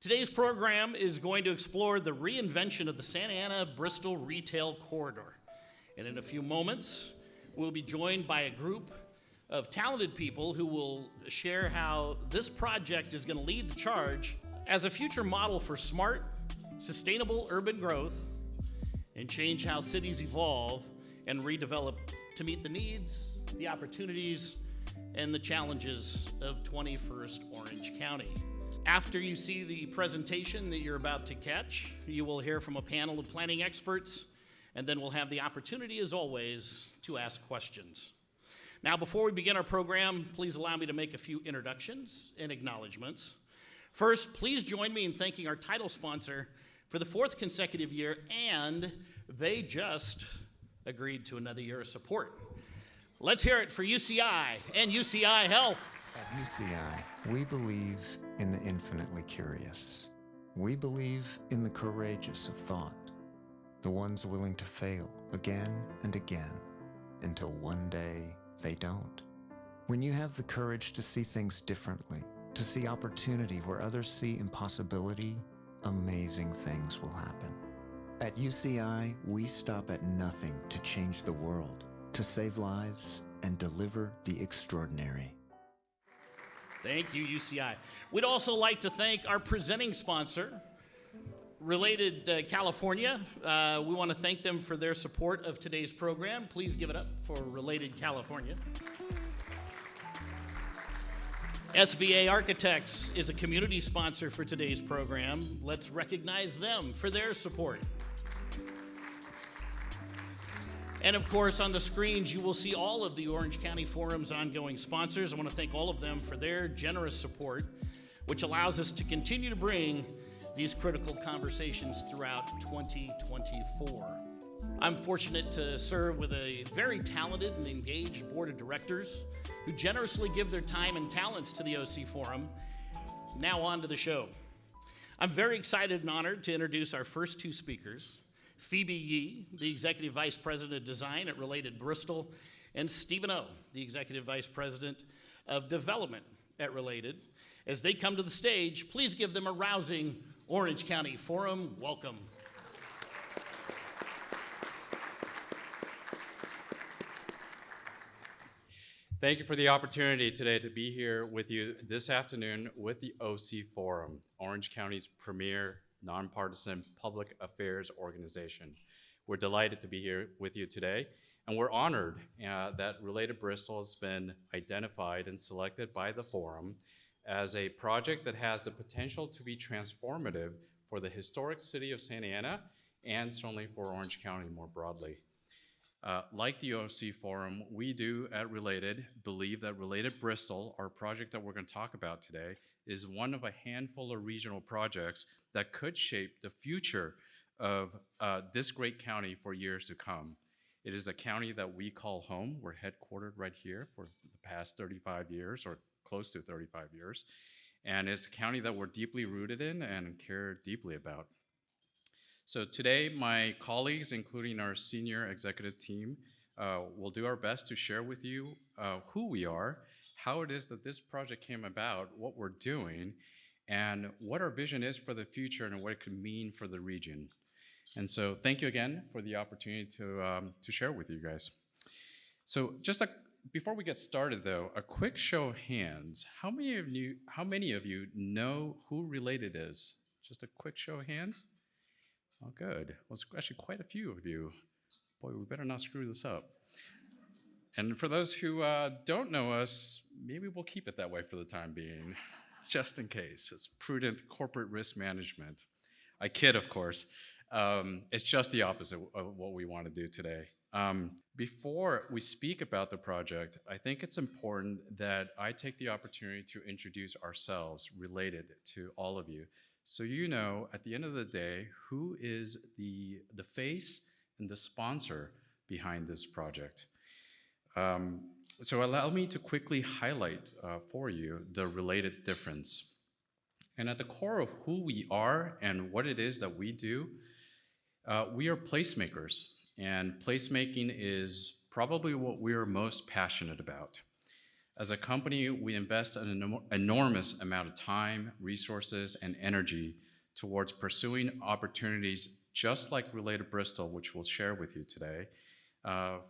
Today's program is going to explore the reinvention of the Santa Ana-Bristol retail corridor. And in a few moments, we'll be joined by a group of talented people who will share how this project is going to lead the charge as a future model for smart, sustainable urban growth and change how cities evolve and redevelop to meet the needs, the opportunities, and the challenges of 21st Orange County. After you see the presentation that you're about to catch, you will hear from a panel of planning experts, and then we'll have the opportunity, as always, to ask questions. Now, before we begin our program, please allow me to make a few introductions and acknowledgments. First, please join me in thanking our title sponsor for the 4th consecutive year, and they just agreed to another year of support. Let's hear it for UCI and UCI Health. At UCI, we believe in the infinitely curious. We believe in the courageous of thought, the ones willing to fail again and again until one day they don't. When you have the courage to see things differently, to see opportunity where others see impossibility, amazing things will happen. At UCI, we stop at nothing to change the world, to save lives and deliver the extraordinary. Thank you, UCI. We'd also like to thank our presenting sponsor, Related California. We want to thank them for their support of today's program. Please give it up for Related California. SVA Architects is a community sponsor for today's program. Let's recognize them for their support. And of course, on the screens, you will see all of the Orange County Forum's ongoing sponsors. I want to thank all of them for their generous support, which allows us to continue to bring these critical conversations throughout 2024. I'm fortunate to serve with a very talented and engaged board of directors who generously give their time and talents to the OC Forum. Now on to the show. I'm very excited and honored to introduce our first two speakers, Phoebe Yee, the Executive Vice President of Design at Related Bristol, and Stephen O, the Executive Vice President of Development at Related. As they come to the stage, please give them a rousing Orange County Forum welcome. Thank you for the opportunity today to be here with you this afternoon with the OC Forum, Orange County's premier nonpartisan public affairs organization. We're delighted to be here with you today, and we're honored that Related Bristol has been identified and selected by the Forum as a project that has the potential to be transformative for the historic city of Santa Ana and certainly for Orange County more broadly. Like the OC Forum, we do at Related believe that Related Bristol, our project that we're going to talk about today, is one of a handful of regional projects that could shape the future of this great county for years to come. It is a county that we call home. We're headquartered right here for the past 35 years, or close to 35 years. And it's a county that we're deeply rooted in and care deeply about. So today, my colleagues, including our senior executive team, will do our best to share with you who we are, how it is that this project came about, what we're doing, and what our vision is for the future and what it could mean for the region. And so thank you again for the opportunity to share with you guys. So before we get started though, a quick show of hands. How many of you know who Related is? Just a quick show of hands. Oh, good. Well, it's actually quite a few of you. Boy, we better not screw this up. And for those who don't know us, maybe we'll keep it that way for the time being, just in case. It's prudent corporate risk management. I kid, of course. It's just the opposite of what we want to do today. Before we speak about the project, I think it's important that I take the opportunity to introduce ourselves, Related, to all of you. So you know, at the end of the day, who is the face and the sponsor behind this project. So allow me to quickly highlight for you the Related difference. And at the core of who we are and what it is that we do, we are placemakers. And placemaking is probably what we are most passionate about. As a company, we invest an enormous amount of time, resources, and energy towards pursuing opportunities just like Related Bristol, which we'll share with you today,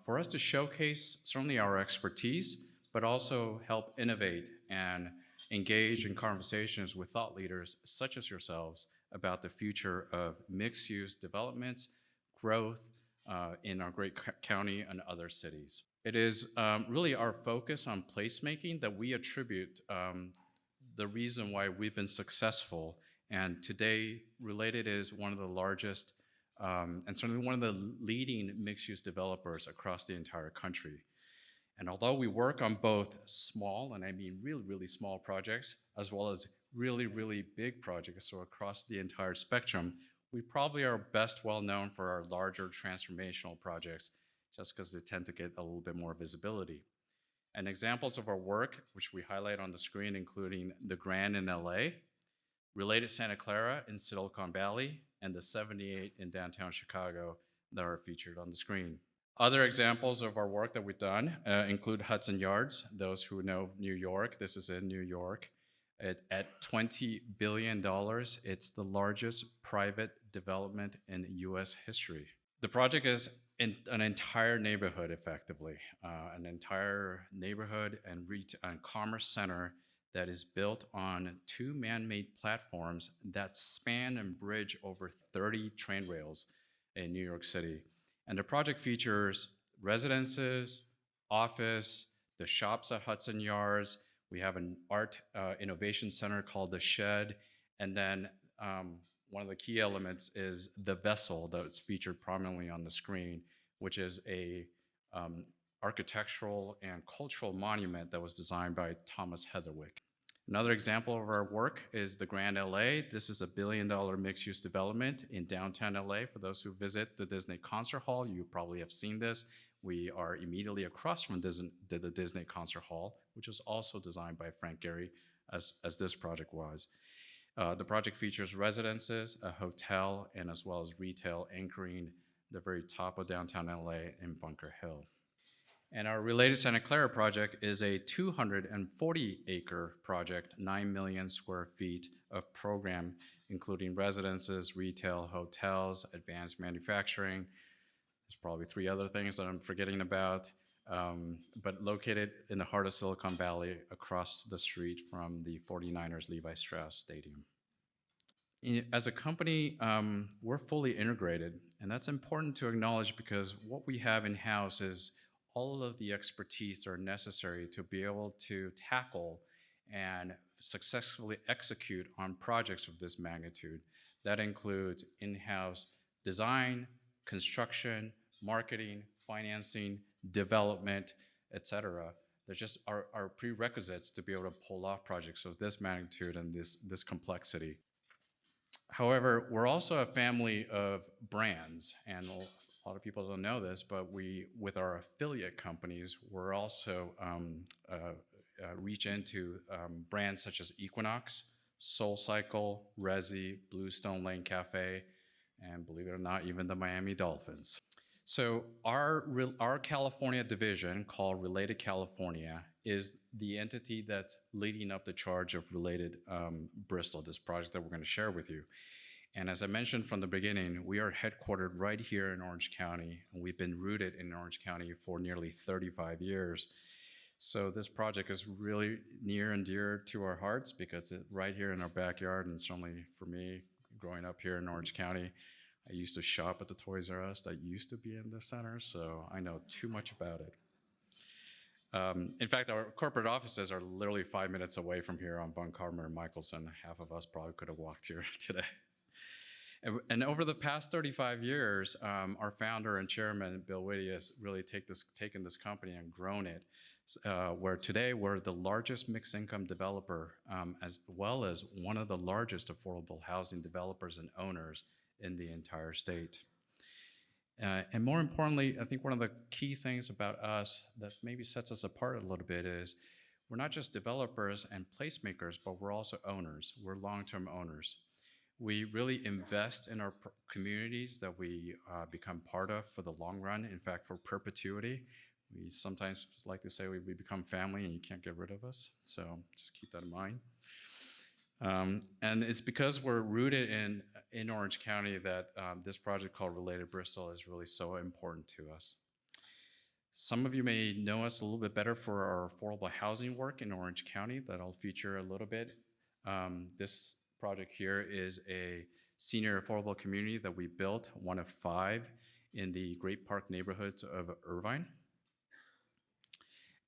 for us to showcase certainly our expertise, but also help innovate and engage in conversations with thought leaders such as yourselves about the future of mixed-use developments, growth in our great county and other cities. It is really our focus on placemaking that we attribute the reason why we've been successful. And today, Related is one of the largest and certainly one of the leading mixed-use developers across the entire country. And although we work on both small, and I mean really, really small projects, as well as really, really big projects, so across the entire spectrum, we probably are best well known for our larger transformational projects, just because they tend to get a little bit more visibility. And examples of our work, which we highlight on the screen, including the Grand in LA, Related Santa Clara in Silicon Valley, and the 78 in downtown Chicago that are featured on the screen. Other examples of our work that we've done include Hudson Yards. Those who know New York, this is in New York. At $20 billion, it's the largest private development in US history. The project is in an entire neighborhood, effectively, an entire neighborhood and commerce center that is built on 2 man-made platforms that span and bridge over 30 train rails in New York City. And the project features residences, office, the shops at Hudson Yards. We have an art innovation center called The Shed. And then one of the key elements is the vessel that's featured prominently on the screen, which is a architectural and cultural monument that was designed by Thomas Heatherwick. Another example of our work is the Grand LA. This is a $1 billion mixed-use development in downtown LA. For those who visit the Disney Concert Hall, you probably have seen this. We are immediately across from the Disney Concert Hall, which was also designed by Frank Gehry, as this project was. The project features residences, a hotel, and as well as retail anchoring the very top of downtown LA in Bunker Hill. And our Related Santa Clara project is a 240-acre project, 9 million square feet of program, including residences, retail, hotels, advanced manufacturing. There's probably 3 other things that I'm forgetting about, but located in the heart of Silicon Valley across the street from the 49ers Levi Strauss Stadium. As a company, we're fully integrated, and that's important to acknowledge because what we have in-house is all of the expertise that are necessary to be able to tackle and successfully execute on projects of this magnitude. That includes in-house design, construction, marketing, financing, development, etc. They're just our prerequisites to be able to pull off projects of this magnitude and this complexity. However, we're also a family of brands, and a lot of people don't know this, but with our affiliate companies, we're also reach into brands such as Equinox, SoulCycle, Resi, Bluestone Lane Cafe, and believe it or not, even the Miami Dolphins. So our California division, called Related California, is the entity that's leading up the charge of Related Bristol, this project that we're going to share with you. And as I mentioned from the beginning, we are headquartered right here in Orange County, and we've been rooted in Orange County for nearly 35 years. So this project is really near and dear to our hearts because it's right here in our backyard, and certainly for me, growing up here in Orange County, I used to shop at the Toys R Us that used to be in the center, so I know too much about it. In fact, our corporate offices are literally 5 minutes away from here on Buncombe and Michelson. Half of us probably could have walked here today. And over the past 35 years, our founder and chairman, Bill Whitty, has really taken this company and grown it, where today we're the largest mixed income developer, as well as one of the largest affordable housing developers and owners in the entire state. And more importantly, I think one of the key things about us that maybe sets us apart a little bit is we're not just developers and placemakers, but we're also owners. We're long-term owners. We really invest in our communities that we become part of for the long run, in fact, for perpetuity. We sometimes like to say we become family and you can't get rid of us, so just keep that in mind. And it's because we're rooted in Orange County that this project called Related Bristol is really so important to us. Some of you may know us a little bit better for our affordable housing work in Orange County that I'll feature a little bit. This project here is a senior affordable community that we built, one of 5 in the Great Park neighborhoods of Irvine.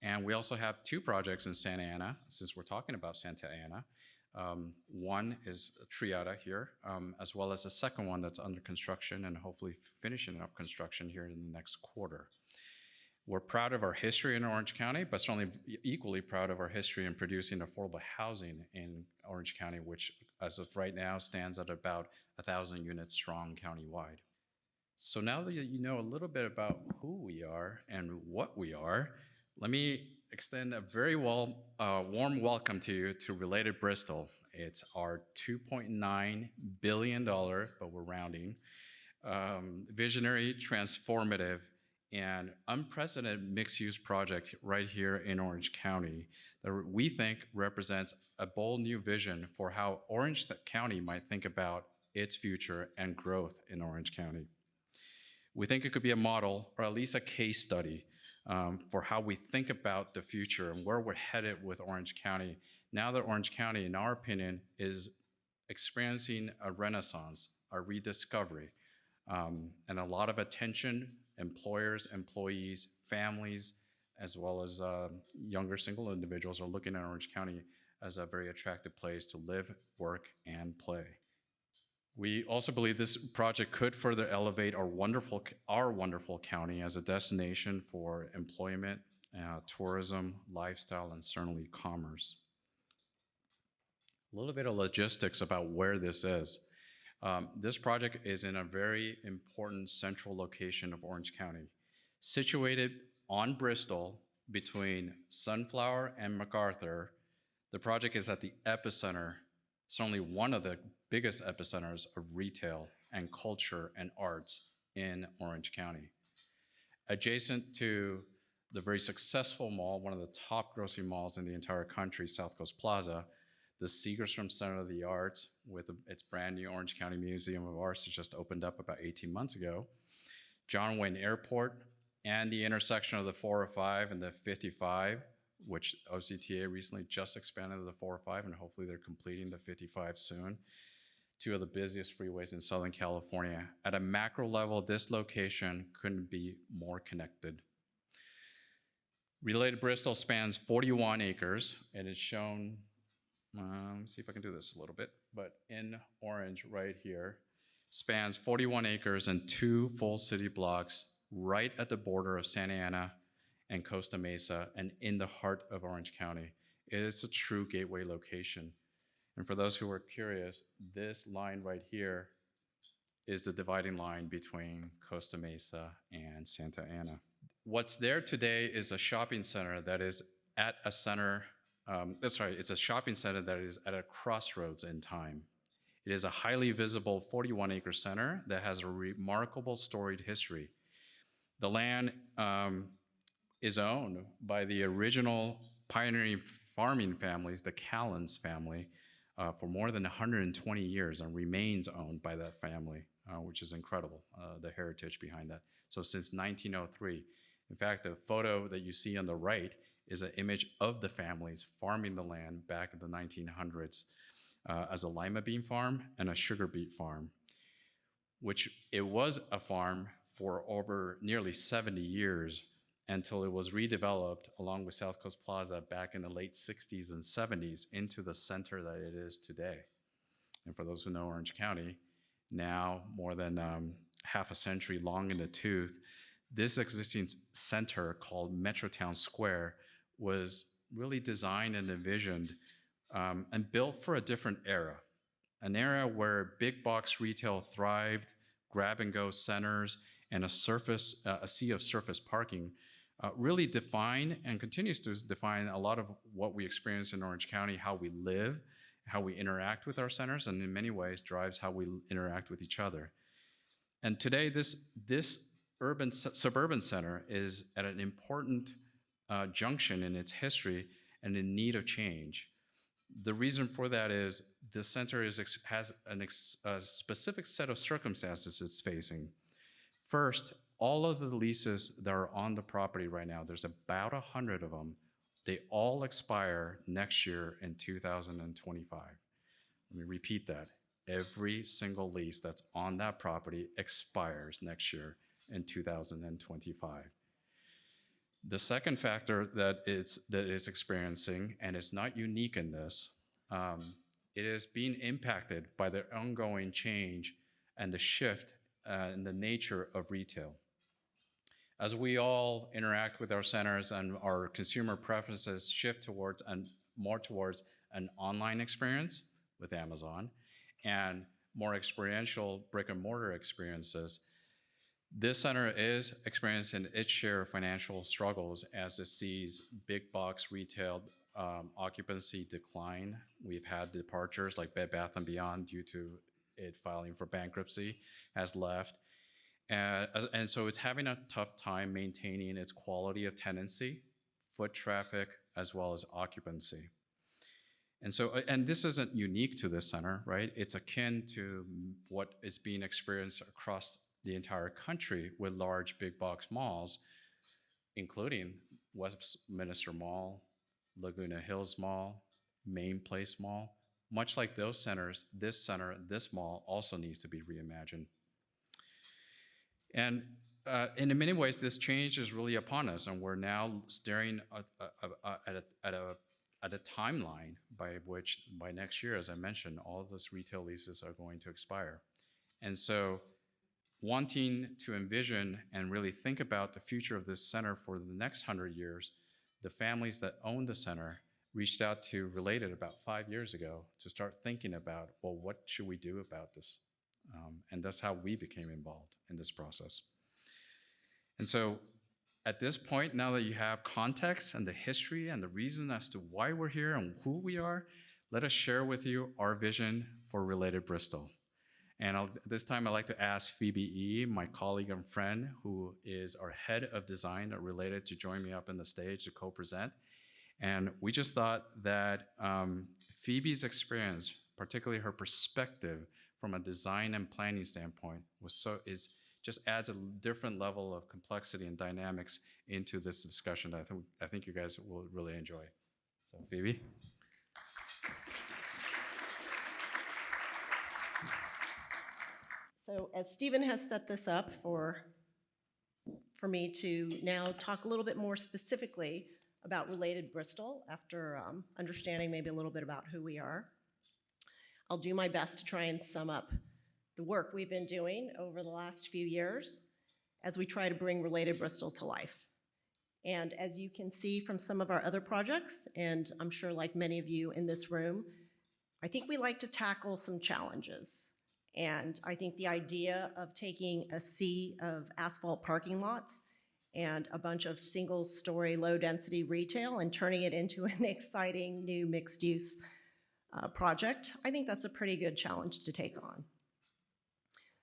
And we also have 2 projects in Santa Ana, since we're talking about Santa Ana. One is Triada here, as well as a second one that's under construction and hopefully finishing up construction here in the next quarter. We're proud of our history in Orange County, but certainly equally proud of our history in producing affordable housing in Orange County, which as of right now stands at about 1,000 units strong countywide. So now that you know a little bit about who we are and what we are, let me extend a very warm welcome to you to Related Bristol. It's our $2.9 billion, but we're rounding, visionary, transformative, and unprecedented mixed-use project right here in Orange County that we think represents a bold new vision for how Orange County might think about its future and growth in Orange County. We think it could be a model, or at least a case study, for how we think about the future and where we're headed with Orange County, now that Orange County, in our opinion, is experiencing a renaissance, a rediscovery, and a lot of attention. Employers, employees, families, as well as younger single individuals are looking at Orange County as a very attractive place to live, work, and play. We also believe this project could further elevate our wonderful county as a destination for employment, tourism, lifestyle, and certainly commerce. A little bit of logistics about where this is. This project is in a very important central location of Orange County. Situated on Bristol between Sunflower and MacArthur, the project is at the epicenter, certainly one of the biggest epicenters of retail and culture and arts in Orange County. Adjacent to the very successful mall, one of the top grossing malls in the entire country, South Coast Plaza, the Segerstrom Center of the Arts with its brand new Orange County Museum of Arts that just opened up about 18 months ago, John Wayne Airport, and the intersection of the 405 and the 55, which OCTA recently just expanded to the 405, and hopefully they're completing the 55 soon. 2 of the busiest freeways in Southern California. At a macro level, this location couldn't be more connected. Related Bristol spans 41 acres and is shown, let me see if I can do this a little bit, but in orange right here, spans 41 acres and 2 full city blocks right at the border of Santa Ana and Costa Mesa and in the heart of Orange County. It is a true gateway location. And for those who are curious, this line right here is the dividing line between Costa Mesa and Santa Ana. What's there today is a shopping center that is at a center, it's a shopping center that is at a crossroads in time. It is a highly visible 41-acre center that has a remarkable storied history. The land is owned by the original pioneering farming families, the Callens family, for more than 120 years and remains owned by that family, which is incredible, the heritage behind that. So since 1903. In fact, the photo that you see on the right is an image of the families farming the land back in the 1900s as a lima bean farm and a sugar beet farm, which it was a farm for over nearly 70 years until it was redeveloped along with South Coast Plaza back in the late 60s and 70s into the center that it is today. And for those who know Orange County, now more than half a century long in the tooth, this existing center called Metrotown Square was really designed and envisioned and built for a different era, an era where big box retail thrived, grab-and-go centers, and a sea of surface parking really define and continues to define a lot of what we experience in Orange County, how we live, how we interact with our centers, and in many ways drives how we interact with each other. And today, this suburban center is at an important junction in its history and in need of change. The reason for that is the center has a specific set of circumstances it's facing. First, all of the leases that are on the property right now, there's about 100 of them, they all expire next year in 2025. Let me repeat that. Every single lease that's on that property expires next year in 2025. The second factor that is experiencing, and it's not unique in this, it is being impacted by the ongoing change and the shift in the nature of retail. As we all interact with our centers and our consumer preferences shift towards more towards an online experience with Amazon and more experiential brick and mortar experiences, this center is experiencing its share of financial struggles as it sees big box retail occupancy decline. We've had departures like Bed Bath & Beyond due to it filing for bankruptcy has left. And so it's having a tough time maintaining its quality of tenancy, foot traffic, as well as occupancy. And so, and this isn't unique to this center, right? It's akin to what is being experienced across the entire country with large big box malls, including Westminster Mall, Laguna Hills Mall, Main Place Mall. Much like those centers, this mall also needs to be reimagined. And in many ways, this change is really upon us, and we're now staring at a timeline by which, by next year, as I mentioned, all of those retail leases are going to expire. And so wanting to envision and really think about the future of this center for the next 100 years, the families that own the center reached out to Related about 5 years ago to start thinking about, well, what should we do about this? And that's how we became involved in this process. And so at this point, now that you have context and the history and the reason as to why we're here and who we are, let us share with you our vision for Related Bristol. And this time I'd like to ask Phoebe E., my colleague and friend, who is our head of design at Related, to join me up on the stage to co-present. And we just thought that Phoebe's experience, particularly her perspective from a design and planning standpoint, just adds a different level of complexity and dynamics into this discussion that I think you guys will really enjoy. So Phoebe. So as Stephen has set this up for me to now talk a little bit more specifically about Related Bristol after understanding maybe a little bit about who we are, I'll do my best to try and sum up the work we've been doing over the last few years as we try to bring Related Bristol to life. And as you can see from some of our other projects, and I'm sure like many of you in this room, I think we like to tackle some challenges. And I think the idea of taking a sea of asphalt parking lots and a bunch of single-story, low-density retail and turning it into an exciting new mixed-use project, I think that's a pretty good challenge to take on.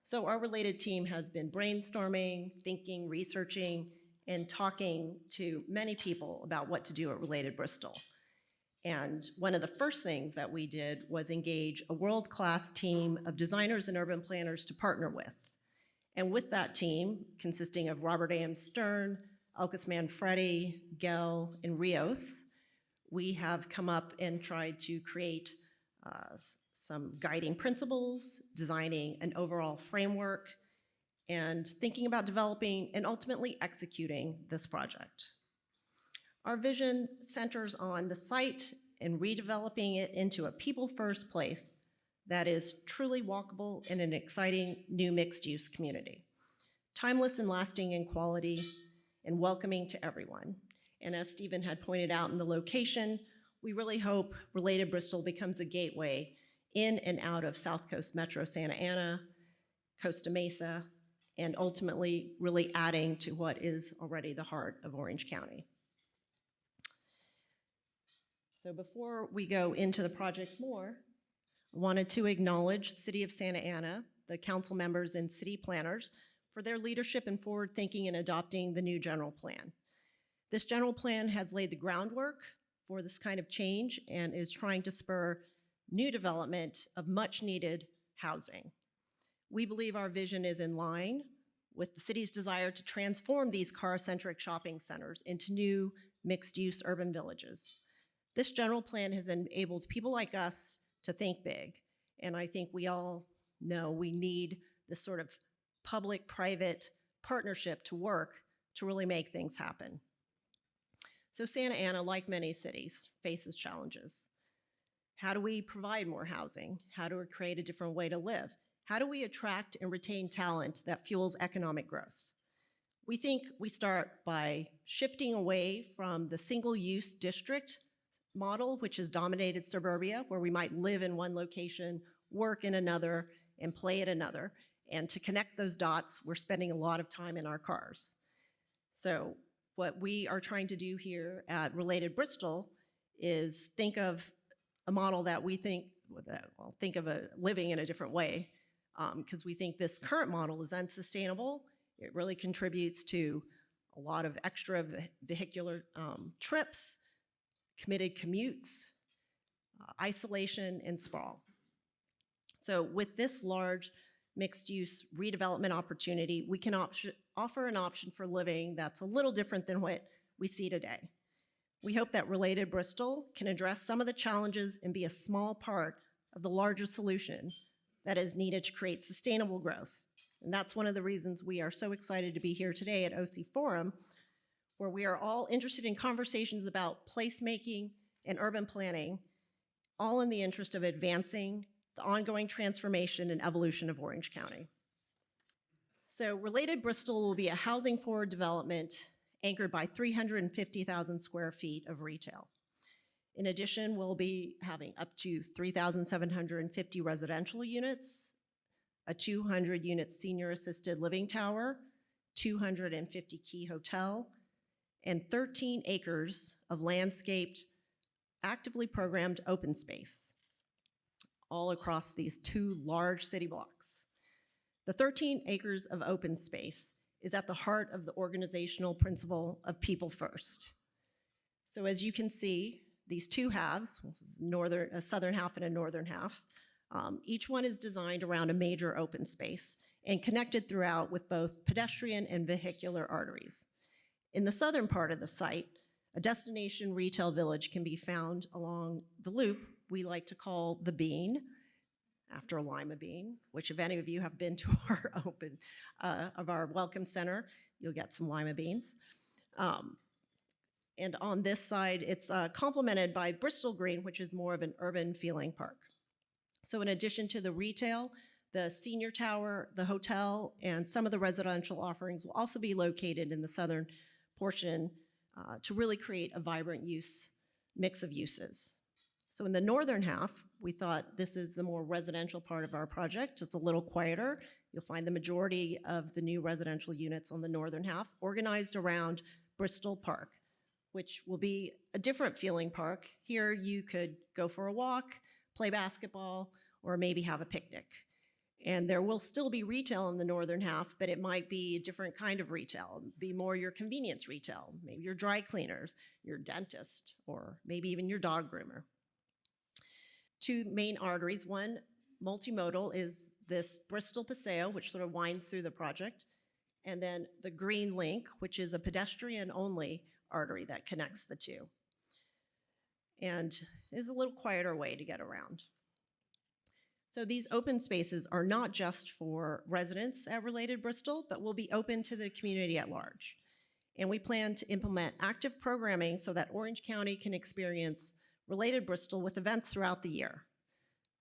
So our Related team has been brainstorming, thinking, researching, and talking to many people about what to do at Related Bristol. And one of the first things that we did was engage a world-class team of designers and urban planners to partner with. And with that team, consisting of Robert A.M. Stern, Elkis Manfredi, Gell, and Rios, we have come up and tried to create some guiding principles, designing an overall framework, and thinking about developing and ultimately executing this project. Our vision centers on the site and redeveloping it into a people-first place that is truly walkable in an exciting new mixed-use community. Timeless and lasting in quality and welcoming to everyone. And as Stephen had pointed out in the location, we really hope Related Bristol becomes a gateway in and out of South Coast Metro Santa Ana, Costa Mesa, and ultimately really adding to what is already the heart of Orange County. So before we go into the project more, I wanted to acknowledge the City of Santa Ana, the council members and city planners for their leadership and forward thinking in adopting the new general plan. This general plan has laid the groundwork for this kind of change and is trying to spur new development of much needed housing. We believe our vision is in line with the city's desire to transform these car-centric shopping centers into new mixed-use urban villages. This general plan has enabled people like us to think big, and I think we all know we need this sort of public-private partnership to work to really make things happen. So Santa Ana, like many cities, faces challenges. How do we provide more housing? How do we create a different way to live? How do we attract and retain talent that fuels economic growth? We think we start by shifting away from the single-use district model, which has dominated suburbia, where we might live in one location, work in another, and play at another. And to connect those dots, we're spending a lot of time in our cars. So what we are trying to do here at Related Bristol is think of a model that we think, well, think of a living in a different way, because we think this current model is unsustainable. It really contributes to a lot of extra vehicular trips, committed commutes, isolation, and sprawl. So with this large mixed-use redevelopment opportunity, we can offer an option for living that's a little different than what we see today. We hope that Related Bristol can address some of the challenges and be a small part of the larger solution that is needed to create sustainable growth. And that's one of the reasons we are so excited to be here today at OC Forum, where we are all interested in conversations about placemaking and urban planning, all in the interest of advancing the ongoing transformation and evolution of Orange County. So Related Bristol will be a housing-forward development anchored by 350,000 square feet of retail. In addition, we'll be having up to 3,750 residential units, a 200-unit senior assisted living tower, 250 key hotel, and 13 acres of landscaped, actively programmed open space, all across these two large city blocks. The 13 acres of open space is at the heart of the organizational principle of people first. So as you can see, these two halves, a southern half and a northern half, each one is designed around a major open space and connected throughout with both pedestrian and vehicular arteries. In the southern part of the site, a destination retail village can be found along the loop we like to call the Bean, after a lima bean, which if any of you have been to our our welcome center, you'll get some lima beans. And on this side, it's complemented by Bristol Green, which is more of an urban feeling park. So in addition to the retail, the senior tower, the hotel, and some of the residential offerings will also be located in the southern portion to really create a vibrant mix of uses. So in the northern half, we thought this is the more residential part of our project. It's a little quieter. You'll find the majority of the new residential units on the northern half organized around Bristol Park, which will be a different feeling park. Here you could go for a walk, play basketball, or maybe have a picnic. And there will still be retail in the northern half, but it might be a different kind of retail, be more your convenience retail, maybe your dry cleaners, your dentist, or maybe even your dog groomer. Two main arteries, one multimodal is this Bristol Paseo, which sort of winds through the project, and then the Green Link, which is a pedestrian-only artery that connects the two, and is a little quieter way to get around. So these open spaces are not just for residents at Related Bristol, but will be open to the community at large. And we plan to implement active programming so that Orange County can experience Related Bristol with events throughout the year.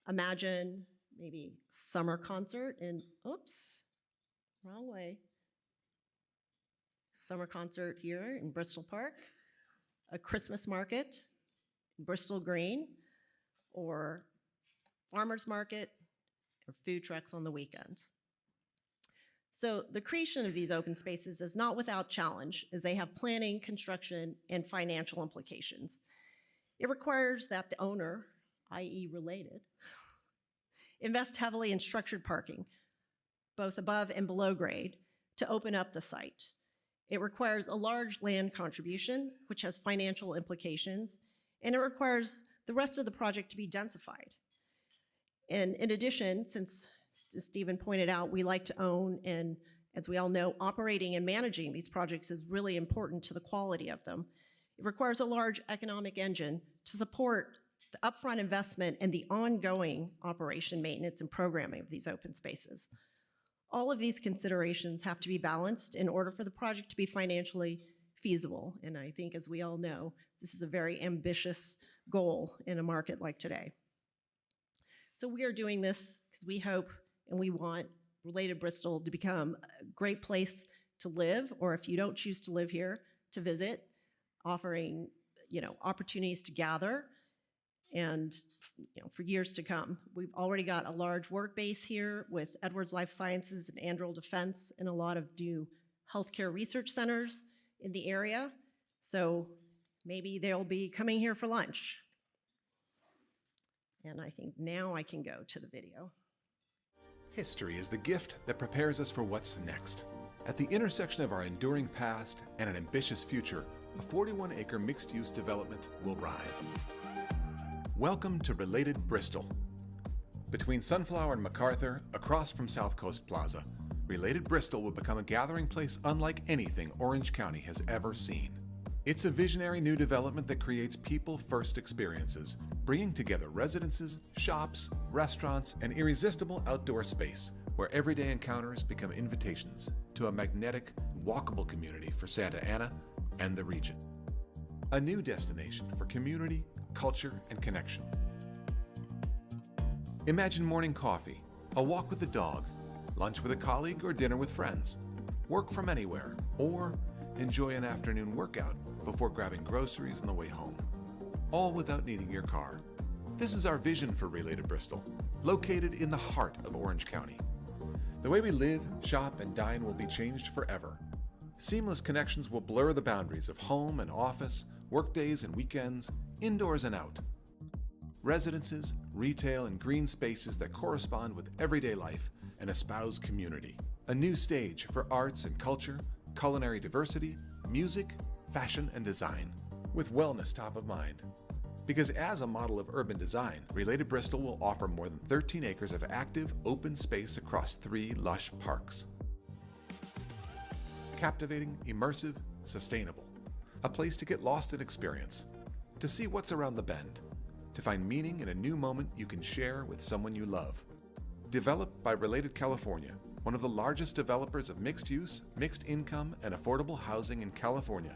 Imagine maybe summer concert in, oops, wrong way. Summer concert here in Bristol Park, a Christmas market in Bristol Green, or farmers market, or food trucks on the weekends. So the creation of these open spaces is not without challenge, as they have planning, construction, and financial implications. It requires that the owner, i.e. Related, invest heavily in structured parking, both above and below grade, to open up the site. It requires a large land contribution, which has financial implications, and it requires the rest of the project to be densified. And in addition, since Stephen pointed out, we like to own, and as we all know, operating and managing these projects is really important to the quality of them. It requires a large economic engine to support the upfront investment and the ongoing operation, maintenance, and programming of these open spaces. All of these considerations have to be balanced in order for the project to be financially feasible. And I think, as we all know, this is a very ambitious goal in a market like today. So we are doing this because we hope and we want Related Bristol to become a great place to live, or if you don't choose to live here, to visit, offering opportunities to gather, and for years to come. We've already got a large work base here with Edwards Life Sciences and Anduril Defense and a lot of new healthcare research centers in the area. So maybe they'll be coming here for lunch. And I think now I can go to the video. History is the gift that prepares us for what's next. At the intersection of our enduring past and an ambitious future, a 41-acre mixed-use development will rise. Welcome to Related Bristol. Between Sunflower and MacArthur, across from South Coast Plaza, Related Bristol will become a gathering place unlike anything Orange County has ever seen. It's a visionary new development that creates people-first experiences, bringing together residences, shops, restaurants, and irresistible outdoor space where everyday encounters become invitations to a magnetic, walkable community for Santa Ana and the region. A new destination for community, culture, and connection. Imagine morning coffee, a walk with the dog, lunch with a colleague, or dinner with friends. Work from anywhere, or enjoy an afternoon workout before grabbing groceries on the way home. All without needing your car. This is our vision for Related Bristol, located in the heart of Orange County. The way we live, shop, and dine will be changed forever. Seamless connections will blur the boundaries of home and office, workdays and weekends, indoors and out. Residences, retail, and green spaces that correspond with everyday life and espouse community. A new stage for arts and culture, culinary diversity, music, fashion, and design, with wellness top of mind. Because as a model of urban design, Related Bristol will offer more than 13 acres of active, open space across 3 lush parks. Captivating, immersive, sustainable. A place to get lost in experience, to see what's around the bend, to find meaning in a new moment you can share with someone you love. Developed by Related California, one of the largest developers of mixed use, mixed income, and affordable housing in California,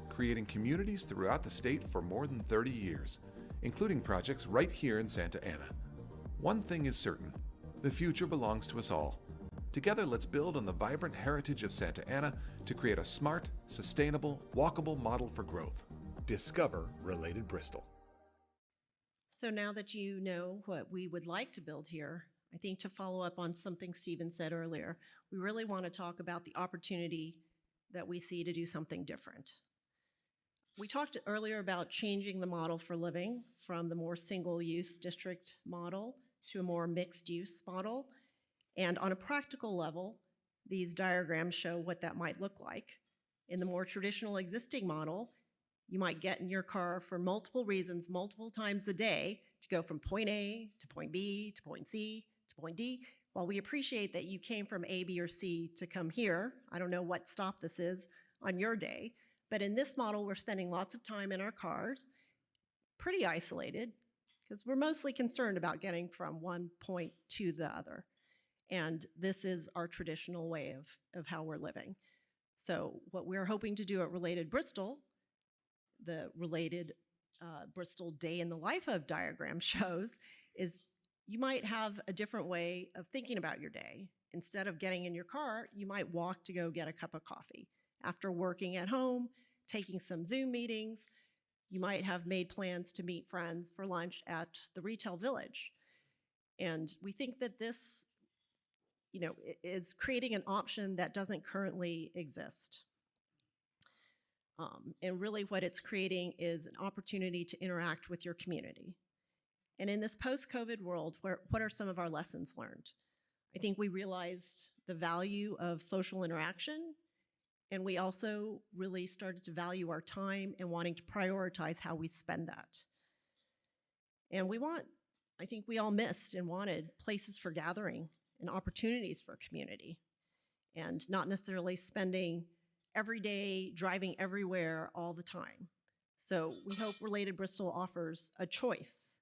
creating communities throughout the state for more than 30 years, including projects right here in Santa Ana. One thing is certain, the future belongs to us all. Together, let's build on the vibrant heritage of Santa Ana to create a smart, sustainable, walkable model for growth. Discover Related Bristol. So now that you know what we would like to build here, I think to follow up on something Stephen said earlier, we really want to talk about the opportunity that we see to do something different. We talked earlier about changing the model for living from the more single-use district model to a more mixed-use model. And on a practical level, these diagrams show what that might look like. In the more traditional existing model, you might get in your car for multiple reasons, multiple times a day, to go from point A to point B to point C to point D. While we appreciate that you came from A, B, or C to come here, I don't know what stop this is on your day, but in this model, we're spending lots of time in our cars, pretty isolated, because we're mostly concerned about getting from one point to the other. And this is our traditional way of how we're living. So what we're hoping to do at Related Bristol, the Related Bristol Day in the Life of diagram shows, is you might have a different way of thinking about your day. Instead of getting in your car, you might walk to go get a cup of coffee. After working at home, taking some Zoom meetings, you might have made plans to meet friends for lunch at the retail village. And we think that this, is creating an option that doesn't currently exist. And really what it's creating is an opportunity to interact with your community. And in this post-COVID world, what are some of our lessons learned? I think we realized the value of social interaction, and we also really started to value our time and wanting to prioritize how we spend that. And I think we all missed and wanted places for gathering and opportunities for community, and not necessarily spending every day driving everywhere all the time. So we hope Related Bristol offers a choice.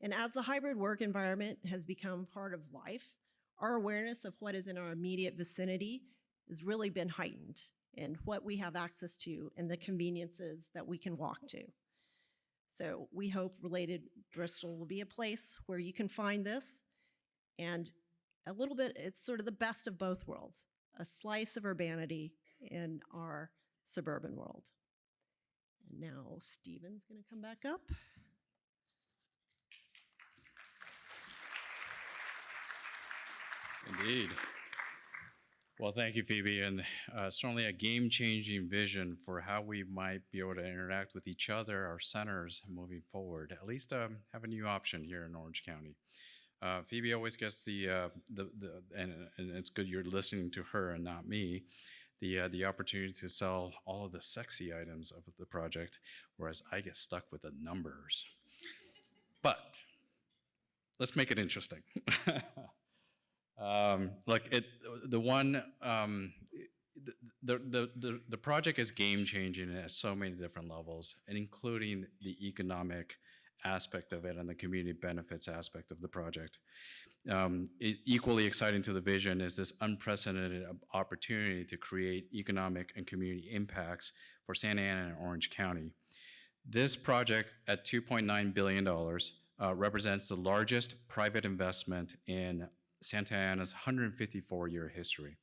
And as the hybrid work environment has become part of life, our awareness of what is in our immediate vicinity has really been heightened, and what we have access to and the conveniences that we can walk to. So we hope Related Bristol will be a place where you can find this, and a little bit, it's sort of the best of both worlds, a slice of urbanity in our suburban world. And now Stephen's going to come back up. Indeed. Well, thank you, Phoebe, and certainly a game-changing vision for how we might be able to interact with each other, our centers, moving forward. At least have a new option here in Orange County. Phoebe always gets and it's good you're listening to her and not me, the opportunity to sell all of the sexy items of the project, whereas I get stuck with the numbers. But let's make it interesting. Look, the project is game changing at so many different levels, and including the economic aspect of it and the community benefits aspect of the project. Equally exciting to the vision is this unprecedented opportunity to create economic and community impacts for Santa Ana and Orange County. This project at $2.9 billion represents the largest private investment in Santa Ana's 154-year history.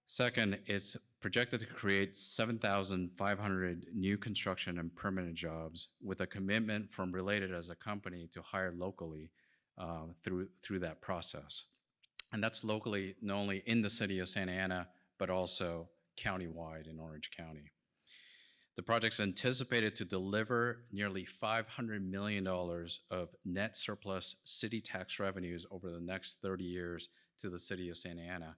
Second, it's projected to create 7,500 new construction and permanent jobs, with a commitment from Related as a company to hire locally through that process. And that's locally, not only in the city of Santa Ana, but also countywide in Orange County. The project's anticipated to deliver nearly $500 million of net surplus city tax revenues over the next 30 years to the city of Santa Ana.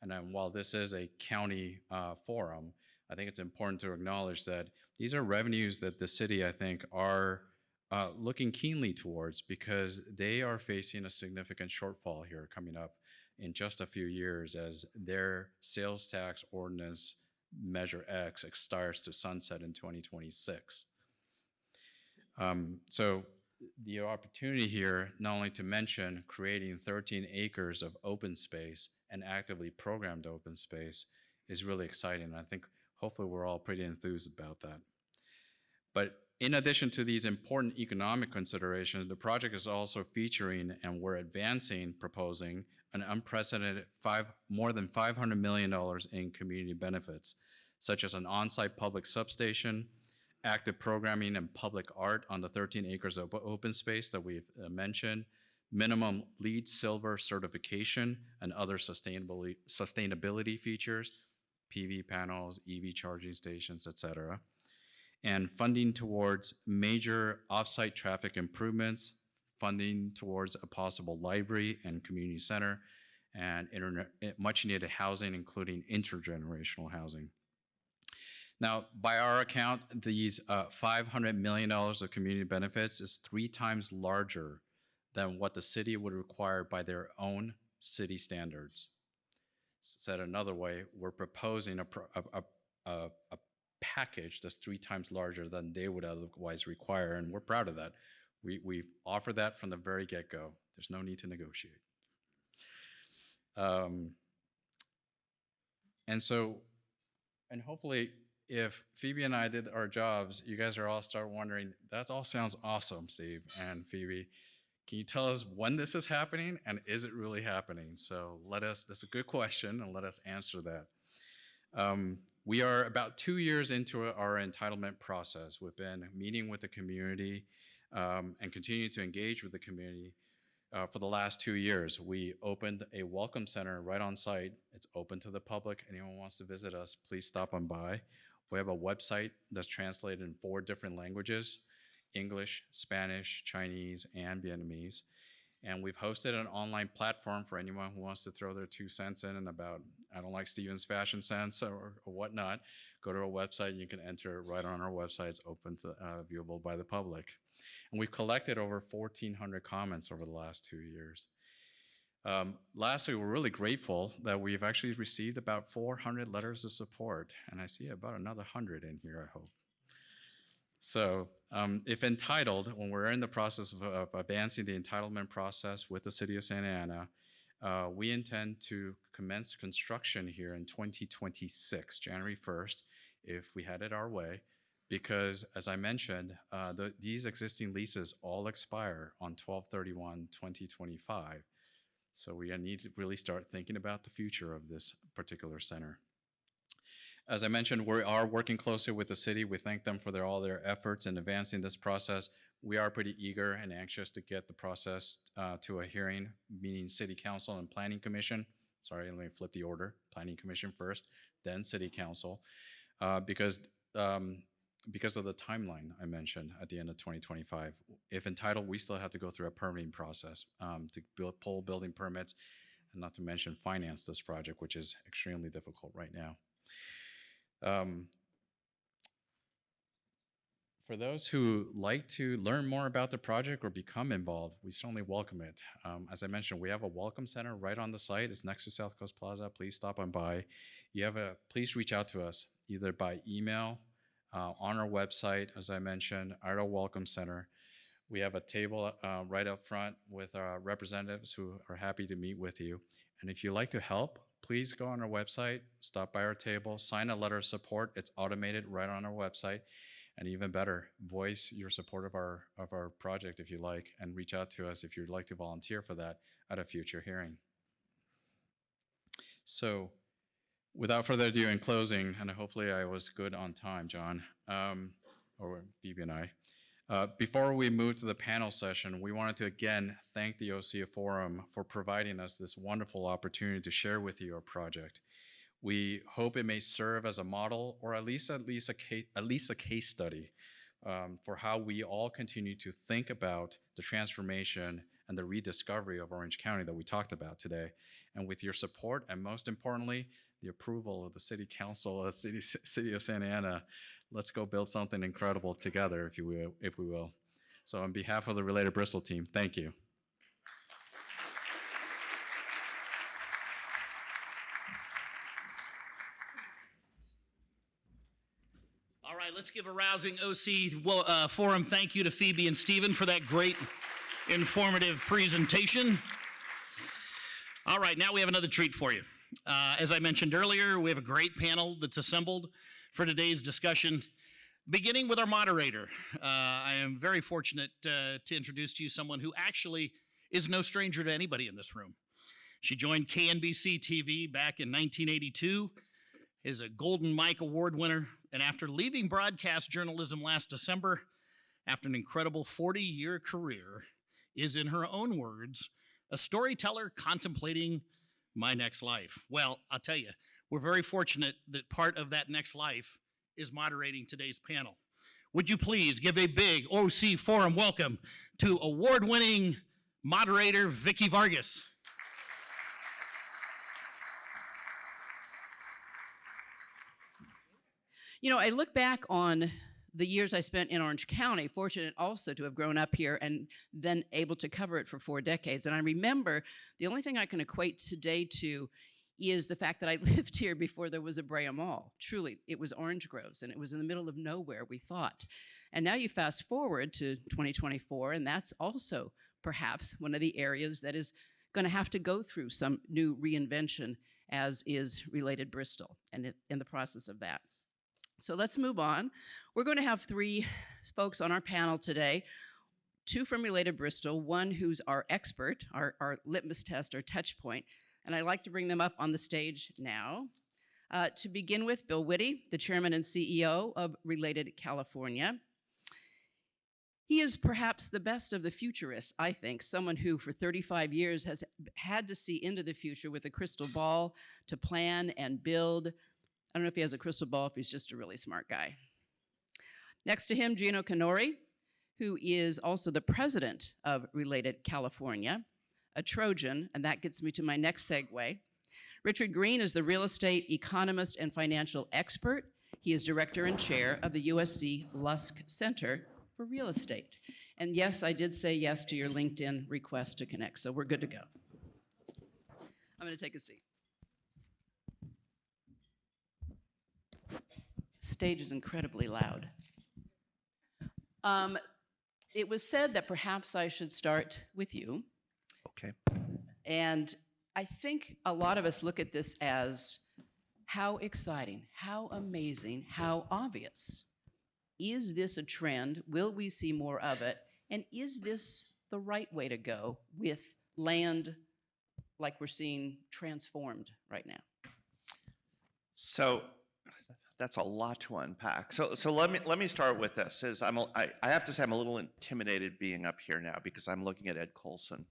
And then while this is a county forum, I think it's important to acknowledge that these are revenues that the city, I think, are looking keenly towards, because they are facing a significant shortfall here coming up in just a few years as their sales tax ordinance Measure X expires to sunset in 2026. So the opportunity here, not only to mention creating 13 acres of open space and actively programmed open space, is really exciting. I think hopefully we're all pretty enthused about that. But in addition to these important economic considerations, the project is also featuring, and we're proposing an unprecedented more than $500 million in community benefits, such as an on-site public substation, active programming and public art on the 13 acres of open space that we've mentioned, minimum LEED Silver certification and other sustainability features, PV panels, EV charging stations, et cetera, and funding towards major off-site traffic improvements, funding towards a possible library and community center, and much needed housing, including intergenerational housing. Now, by our account, these $500 million of community benefits is 3 times larger than what the city would require by their own city standards. Said another way, we're proposing a package that's 3 times larger than they would otherwise require, and we're proud of that. We've offered that from the very get-go. There's no need to negotiate. And hopefully, if Phoebe and I did our jobs, you guys are all start wondering, that all sounds awesome, Steve and Phoebe. Can you tell us when this is happening, and is it really happening? So that's a good question, and let us answer that. We are about 2 years into our entitlement process. We've been meeting with the community and continue to engage with the community for the last 2 years. We opened a welcome center right on site. It's open to the public. Anyone who wants to visit us, please stop on by. We have a website that's translated in 4 different languages: English, Spanish, Chinese, and Vietnamese. And we've hosted an online platform for anyone who wants to throw their 2 cents in and about, I don't like Steven's fashion sense or whatnot. Go to our website, you can enter it right on our website. It's open to viewable by the public. And we've collected over 1,400 comments over the last 2 years. Lastly, we're really grateful that we've actually received about 400 letters of support, and I see about another 100 in here, I hope. So if entitled, when we're in the process of advancing the entitlement process with the City of Santa Ana, we intend to commence construction here in 2026, January 1st, if we had it our way, because as I mentioned, these existing leases all expire on 12/31/2025. So we need to really start thinking about the future of this particular center. As I mentioned, we are working closely with the city. We thank them for all their efforts in advancing this process. We are pretty eager and anxious to get the process to a hearing, meaning City Council and Planning Commission. Sorry, let me flip the order. Planning Commission first, then City Council, because of the timeline I mentioned at the end of 2025. If entitled, we still have to go through a permitting process to pull building permits, and not to mention finance this project, which is extremely difficult right now. For those who like to learn more about the project or become involved, we certainly welcome it. As I mentioned, we have a welcome center right on the site. It's next to South Coast Plaza. Please stop on by. Please reach out to us either by email, on our website, as I mentioned, our Welcome Center. We have a table right up front with our representatives who are happy to meet with you. And if you'd like to help, please go on our website, stop by our table, sign a letter of support. It's automated right on our website. And even better, voice your support of our project if you like, and reach out to us if you'd like to volunteer for that at a future hearing. So, without further ado, in closing, and hopefully I was good on time, John, or Phoebe and I. Before we move to the panel session, we wanted to again thank the OC Forum for providing us this wonderful opportunity to share with you our project. We hope it may serve as a model, or at least a case study for how we all continue to think about the transformation and the rediscovery of Orange County that we talked about today. And with your support, and most importantly, the approval of the City Council of the City of Santa Ana, let's go build something incredible together, if we will. So on behalf of the Related Bristol team, thank you. All right, let's give a rousing OC Forum thank you to Phoebe and Stephen for that great informative presentation. All right, now we have another treat for you. As I mentioned earlier, we have a great panel that's assembled for today's discussion, beginning with our moderator. I am very fortunate to introduce to you someone who actually is no stranger to anybody in this room. She joined KNBC TV back in 1982, is a Golden Mike Award winner, and after leaving broadcast journalism last December, after an incredible 40-year career, is, in her own words, a storyteller contemplating my next life. Well, I'll tell you, we're very fortunate that part of that next life is moderating today's panel. Would you please give a big OC Forum welcome to award-winning moderator Vicky Vargas. You know, I look back on the years I spent in Orange County, fortunate also to have grown up here and then able to cover it for 4 decades. And I remember the only thing I can equate today to is the fact that I lived here before there was a Brea Mall. Truly, it was orange groves, and it was in the middle of nowhere, we thought. And now you fast forward to 2024, and that's also perhaps one of the areas that is going to have to go through some new reinvention, as is Related Bristol, and in the process of that. So let's move on. We're going to have 3 folks on our panel today, 2 from Related Bristol, one who's our expert, our litmus test, our touch point, and I'd like to bring them up on the stage now. To begin with, Bill Whitty, the chairman and CEO of Related California. He is perhaps the best of the futurists, I think, someone who for 35 years has had to see into the future with a crystal ball to plan and build. I don't know if he has a crystal ball, if he's just a really smart guy. Next to him, Gino Canori, who is also the president of Related California. a Trojan, and that gets me to my next segue. Richard Green is the real estate economist and financial expert. He is director and chair of the USC Lusk Center for Real Estate. And yes, I did say yes to your LinkedIn request to connect, so we're good to go. I'm going to take a seat. Stage is incredibly loud. It was said that perhaps I should start with you. Okay. And I think a lot of us look at this as how exciting, how amazing, how obvious. Is this a trend? Will we see more of it? And is this the right way to go with land like we're seeing transformed right now? So that's a lot to unpack. So let me start with this. I have to say I'm a little intimidated being up here now because I'm looking at Ed Colson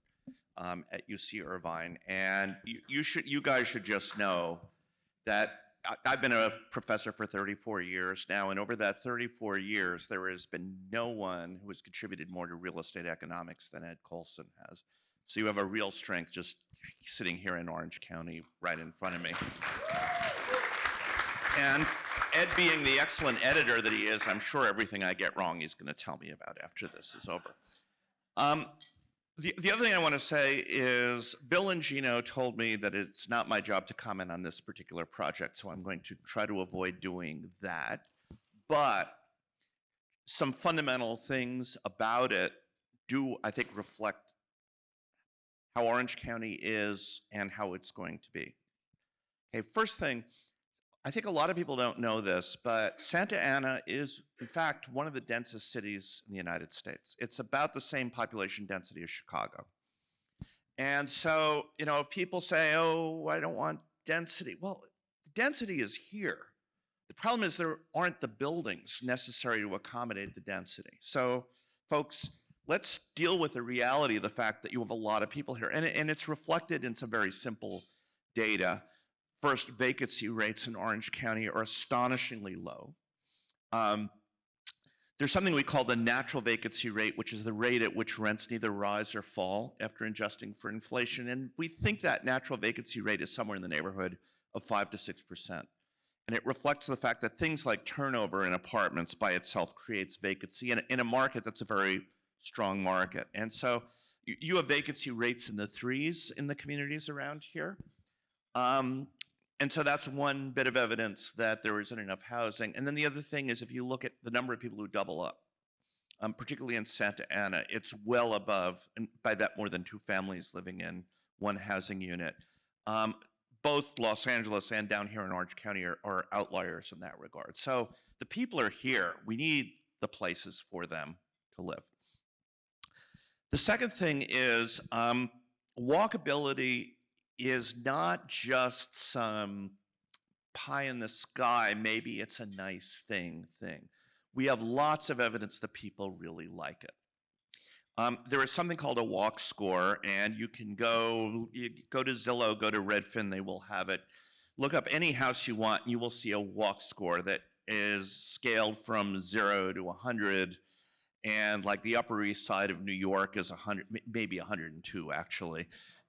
at UC Irvine, and you guys should just know that I've been a professor for 34 years now, and over that 34 years, there has been no one who has contributed more to real estate economics than Ed Colson has. So you have a real strength just sitting here in Orange County right in front of me. And Ed being the excellent editor that he is, I'm sure everything I get wrong he's going to tell me about after this is over. The other thing I want to say is Bill and Gino told me that it's not my job to comment on this particular project, so I'm going to try to avoid doing that. But some fundamental things about it do, I think, reflect how Orange County is and how it's going to be. Okay, first thing, I think a lot of people don't know this, but Santa Ana is, in fact, one of the densest cities in the United States. It's about the same population density as Chicago. And so, you know, people say, oh, I don't want density. Well, the density is here. The problem is there aren't the buildings necessary to accommodate the density. So, folks, let's deal with the reality of the fact that you have a lot of people here. And it's reflected in some very simple data. First, vacancy rates in Orange County are astonishingly low. There's something we call the natural vacancy rate, which is the rate at which rents neither rise or fall after adjusting for inflation. And we think that natural vacancy rate is somewhere in the neighborhood of 5 to 6%. And it reflects the fact that things like turnover in apartments by itself creates vacancy in a market that's a very strong market. And so you have vacancy rates in the 3s in the communities around here. And so that's one bit of evidence that there isn't enough housing. And then the other thing is if you look at the number of people who double up, particularly in Santa Ana, it's well above, and by that more than 2 families living in one housing unit. Both Los Angeles and down here in Orange County are outliers in that regard. So the people are here. We need the places for them to live. The second thing is walkability is not just some pie in the sky, maybe it's a nice thing. We have lots of evidence that people really like it. There is something called a walk score, and you can go to Zillow, go to Redfin, they will have it. Look up any house you want, and you will see a walk score that is scaled from 0 to 100, and like the Upper East Side of New York is 100, maybe 102 actually.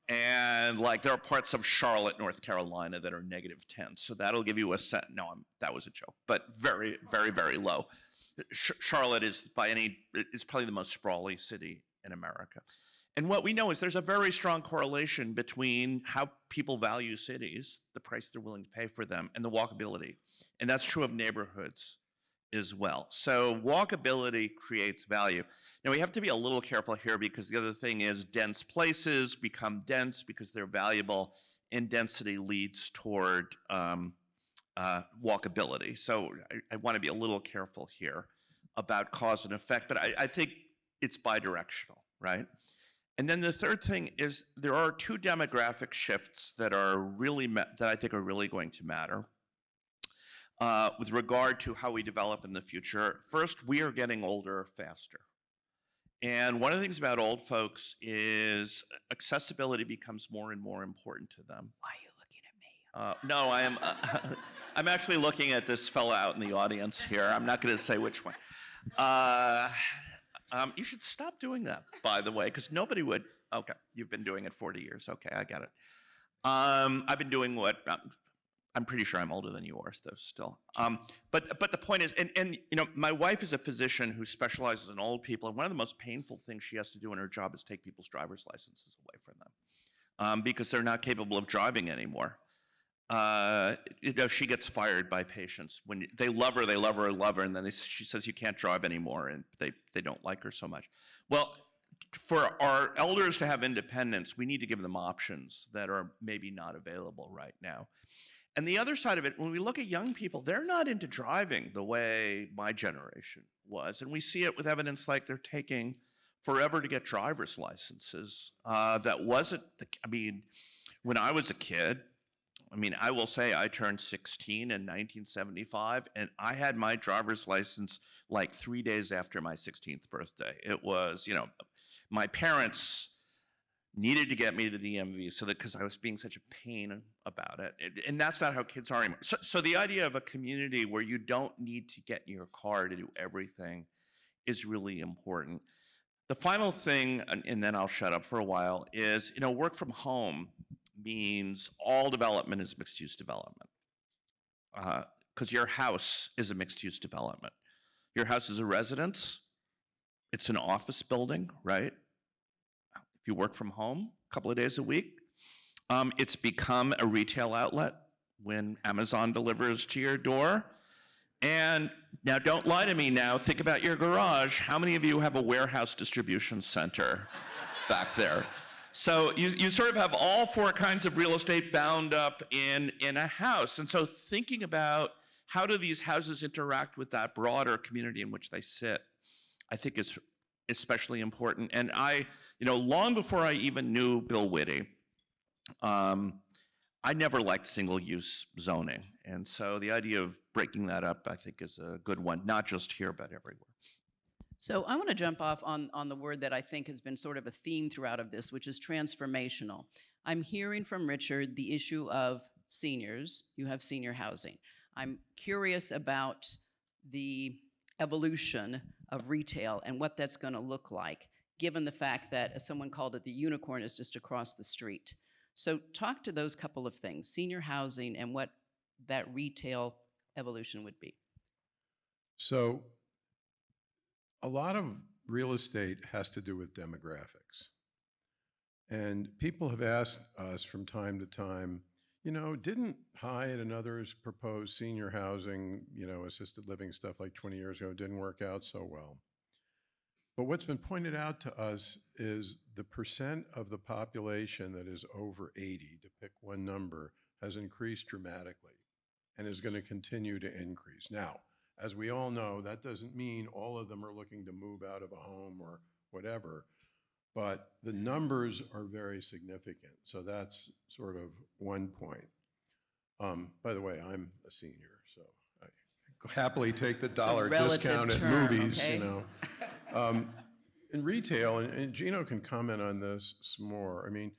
And like there are parts of Charlotte, North Carolina that are -10. So that'll give you a set. No, that was a joke, but very, very, very low. Charlotte is probably the most sprawly city in America. And what we know is there's a very strong correlation between how people value cities, the price they're willing to pay for them, and the walkability. And that's true of neighborhoods as well. So walkability creates value. Now we have to be a little careful here because the other thing is dense places become dense because they're valuable, and density leads toward walkability. So I want to be a little careful here about cause and effect, but I think it's bidirectional, right? And then the third thing is there are 2 demographic shifts that are really that I think are really going to matter. With regard to how we develop in the future. First, we are getting older faster. And one of the things about old folks is accessibility becomes more and more important to them. Why are you looking at me? No, I am. I'm actually looking at this fellow out in the audience here. I'm not going to say which one. You should stop doing that, by the way, because nobody would. Okay, you've been doing it 40 years. Okay, I get it. I've been doing what I'm pretty sure I'm older than you are, though. Still, but the point is, and you know, my wife is a physician who specializes in old people, and one of the most painful things she has to do in her job is take people's driver's licenses away from them because they're not capable of driving anymore. You know, she gets fired by patients when they love her, and then she says you can't drive anymore, and they don't like her so much. Well, for our elders to have independence, we need to give them options that are maybe not available right now. And the other side of it, when we look at young people, they're not into driving the way my generation was. And we see it with evidence like they're taking forever to get driver's licenses. That wasn't, I mean, when I was a kid, I mean, I will say I turned 16 in 1975, and I had my driver's license like 3 days after my 16th birthday. It was, you know, my parents needed to get me to the DMV so that because I was being such a pain about it. And that's not how kids are anymore. So the idea of a community where you don't need to get in your car to do everything is really important. The final thing, and then I'll shut up for a while, is, you know, work from home means all development is mixed use development. Because your house is a mixed use development. Your house is a residence. It's an office building, right? If you work from home a couple of days a week, it's become a retail outlet when Amazon delivers to your door. And now don't lie to me now, think about your garage. How many of you have a warehouse distribution center back there? So you sort of have all four kinds of real estate bound up in a house. And so thinking about how do these houses interact with that broader community in which they sit, I think is especially important. And you know, long before I even knew Bill Whitty, I never liked single-use zoning. And so the idea of breaking that up, I think, is a good one, not just here, but everywhere. So I want to jump off on the word that I think has been sort of a theme throughout of this, which is transformational. I'm hearing from Richard the issue of seniors. You have senior housing. I'm curious about the evolution of retail and what that's going to look like, given the fact that, as someone called it, the unicorn is just across the street. So talk to those couple of things, senior housing and what that retail evolution would be. So a lot of real estate has to do with demographics. And people have asked us from time to time, you know, didn't Hyatt and others propose senior housing, you know, assisted living stuff like 20 years ago, didn't work out so well. But what's been pointed out to us is the percent of the population that is over 80, to pick one number, has increased dramatically and is going to continue to increase. Now, as we all know, that doesn't mean all of them are looking to move out of a home or whatever, but the numbers are very significant. So that's sort of one point. By the way, I'm a senior, so I happily take the dollar discount at movies, okay? You know. In retail, and Gino can comment on this some more, I mean,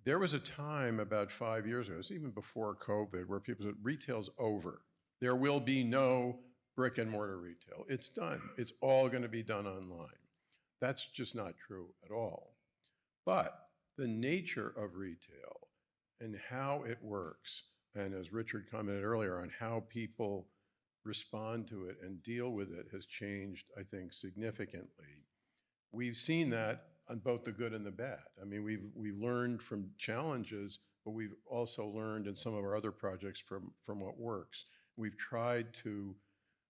there was a time about 5 years ago, it's even before COVID, where people said, retail's over. There will be no brick and mortar retail. It's done. It's all going to be done online. That's just not true at all. But the nature of retail and how it works, and as Richard commented earlier on how people respond to it and deal with it has changed, I think, significantly. We've seen that on both the good and the bad. I mean, we've learned from challenges, but we've also learned in some of our other projects from what works. We've tried to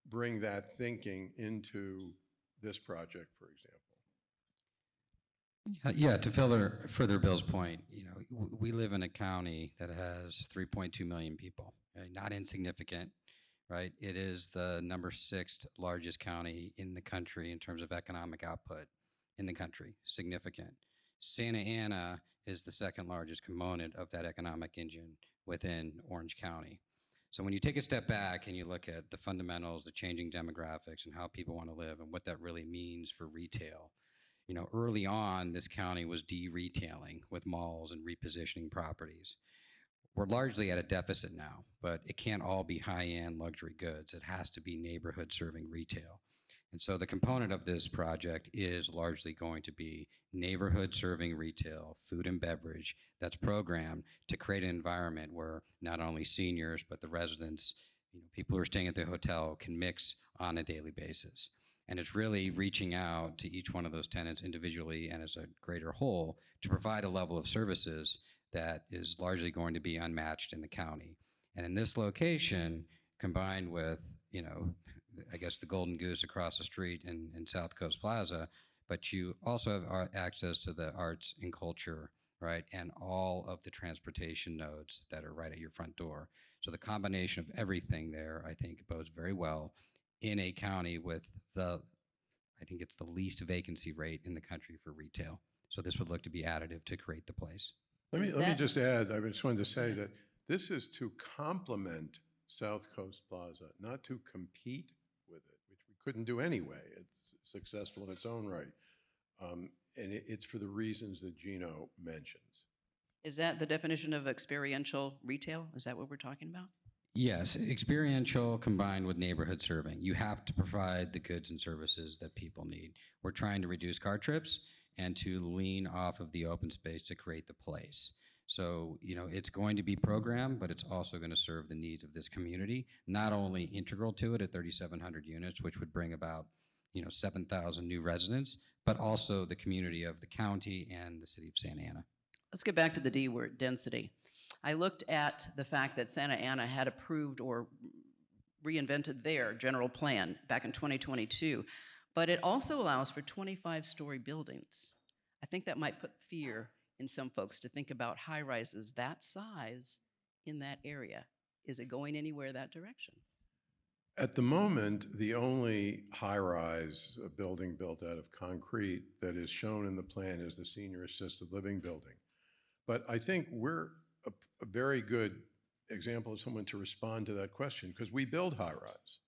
bring that thinking into this project, for example. Yeah, to further Bill's point, you know, we live in a county that has 3.2 million people, not insignificant, right? It is the number 6th largest county in the country in terms of economic output in the country, significant. Santa Ana is the 2nd largest component of that economic engine within Orange County. So when you take a step back and you look at the fundamentals, the changing demographics and how people want to live and what that really means for retail, you know, early on, this county was de-retailing with malls and repositioning properties. We're largely at a deficit now, but it can't all be high-end luxury goods. It has to be neighborhood serving retail. And so the component of this project is largely going to be neighborhood serving retail, food and beverage that's programmed to create an environment where not only seniors, but the residents, people who are staying at the hotel can mix on a daily basis. And it's really reaching out to each one of those tenants individually and as a greater whole to provide a level of services that is largely going to be unmatched in the county. And in this location, combined with, I guess the Golden Goose across the street in South Coast Plaza, but you also have access to the arts and culture, right? And all of the transportation nodes that are right at your front door. So the combination of everything there, I think, bodes very well in a county with I think it's the least vacancy rate in the country for retail. So this would look to be additive to create the place. Let Is me that- just add, I just wanted to say that this is to complement South Coast Plaza, not to compete with it, which we couldn't do anyway. It's successful in its own right. And it's for the reasons that Gino mentions. Is that the definition of experiential retail? Is that what we're talking about? Yes, experiential combined with neighborhood serving. You have to provide the goods and services that people need. We're trying to reduce car trips and to lean off of the open space to create the place. So, it's going to be programmed, but it's also going to serve the needs of this community, not only integral to it at 3,700 units, which would bring about, 7,000 new residents, but also the community of the county and the city of Santa Ana. Let's get back to the D word, density. I looked at the fact that Santa Ana had approved or reinvented their general plan back in 2022, but it also allows for 25-story buildings. I think that might put fear in some folks to think about high rises that size in that area. Is it going anywhere that direction? At the moment, the only high-rise building built out of concrete that is shown in the plan is the senior assisted living building. But I think we're a very good example of someone to respond to that question because we build high-rise.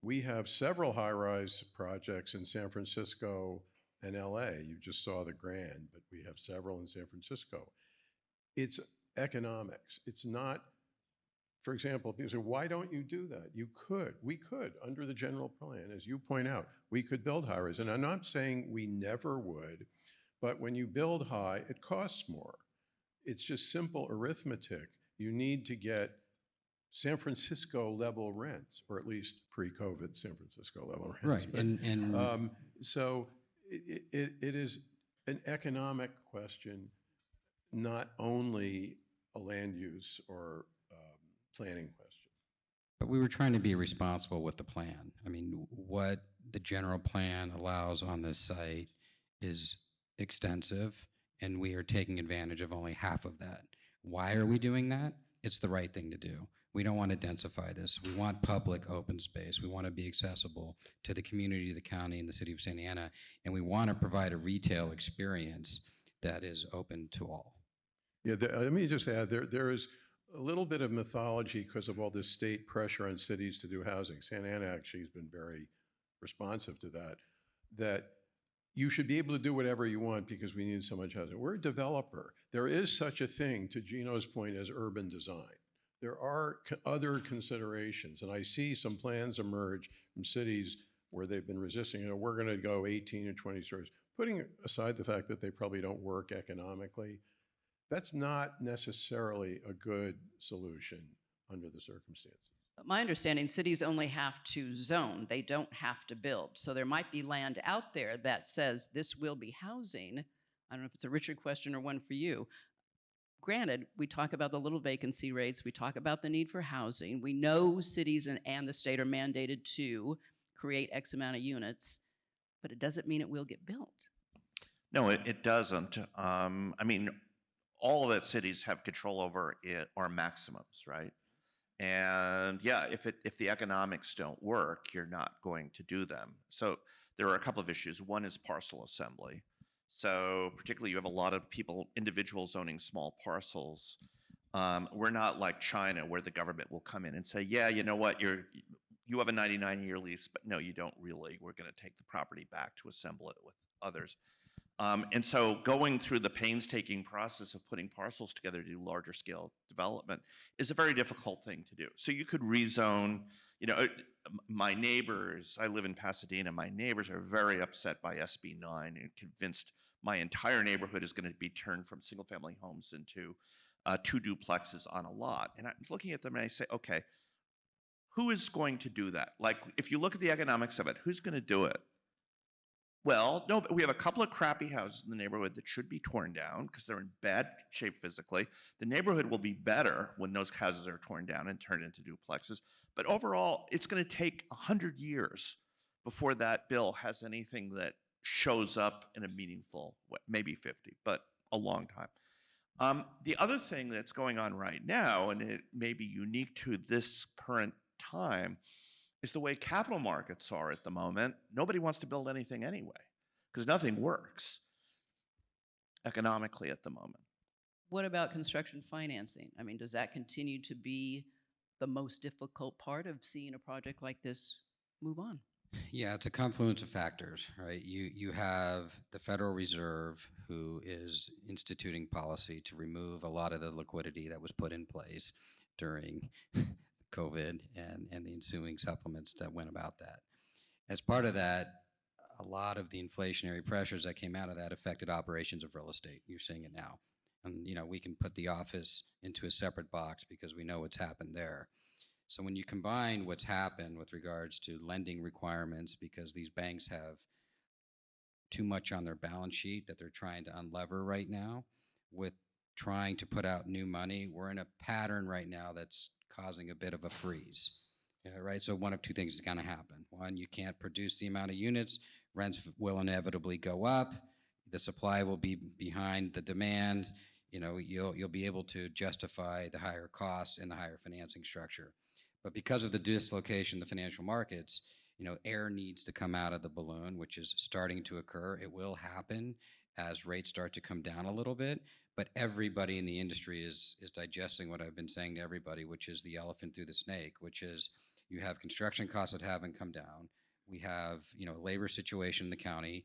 We have several high-rise projects in San Francisco and LA. You just saw the Grand, but we have several in San Francisco. It's economics. It's not, for example, people say, why don't you do that? We could, under the general plan, as you point out, we could build high-rise. And I'm not saying we never would, but when you build high, it costs more. It's just simple arithmetic. You need to get San Francisco level rents, or at least pre-COVID San Francisco level rents. Right, So it is an economic question, not only a land use or planning question. But we were trying to be responsible with the plan. I mean, what the general plan allows on this site is extensive, and we are taking advantage of only half of that. Why are we doing that? It's the right thing to do. We don't want to densify this. We want public open space. We want to be accessible to the community, the county, and the city of Santa Ana, and we want to provide a retail experience that is open to all. Yeah, let me just add, there is a little bit of mythology because of all this state pressure on cities to do housing. Santa Ana actually has been very responsive to that you should be able to do whatever you want because we need so much housing. We're a developer. There is such a thing, to Gino's point, as urban design. There are other considerations, and I see some plans emerge from cities where they've been resisting, we're gonna go 18 or 20 stories. Putting aside the fact that they probably don't work economically, that's not necessarily a good solution under the circumstances. My understanding, cities only have to zone. They don't have to build. So there might be land out there that says this will be housing. I don't know if it's a Richard question or one for you. Granted, we talk about the little vacancy rates. We talk about the need for housing. We know cities and the state are mandated to create X amount of units, but it doesn't mean it will get built. No, it doesn't. I mean, all of it cities have control over it are maximums, right? And yeah, if the economics don't work, you're not going to do them. So there are a couple of issues. One is parcel assembly. So particularly you have a lot of people, individuals owning small parcels. We're not like China where the government will come in and say, yeah, you know what, you have a 99-year lease, but no, you don't really. We're going to take the property back to assemble it with others. And so going through the painstaking process of putting parcels together to do larger scale development is a very difficult thing to do. So you could rezone, my neighbors, I live in Pasadena, my neighbors are very upset by SB 9 and convinced my entire neighborhood is going to be turned from single family homes into 2 duplexes on a lot. And I'm looking at them and I say, okay, who is going to do that? Like, if you look at the economics of it, who's going to do it? Well, no, but we have a couple of crappy houses in the neighborhood that should be torn down because they're in bad shape physically. The neighborhood will be better when those houses are torn down and turned into duplexes. But overall, it's going to take 100 years before that bill has anything that shows up in a meaningful way, maybe 50, but a long time. The other thing that's going on right now, and it may be unique to this current time, is the way capital markets are at the moment. Nobody wants to build anything anyway because nothing works economically at the moment. What about construction financing? I mean, does that continue to be the most difficult part of seeing a project like this move on? Yeah, it's a confluence of factors, right? You have the Federal Reserve, who is instituting policy to remove a lot of the liquidity that was put in place during COVID and the ensuing supplements that went about that. As part of that, a lot of the inflationary pressures that came out of that affected operations of real estate. You're seeing it now. And we can put the office into a separate box because we know what's happened there. So when you combine what's happened with regards to lending requirements, because these banks have too much on their balance sheet that they're trying to unlever right now, with trying to put out new money, we're in a pattern right now that's causing a bit of a freeze. Yeah, right. So one of two things is going to happen. One, you can't produce the amount of units, rents will inevitably go up, the supply will be behind the demand. You'll be able to justify the higher costs and the higher financing structure. But because of the dislocation in the financial markets, air needs to come out of the balloon, which is starting to occur. It will happen as rates start to come down a little bit. But everybody in the industry is digesting what I've been saying to everybody, which is the elephant through the snake, which is you have construction costs that haven't come down. We have, a labor situation in the county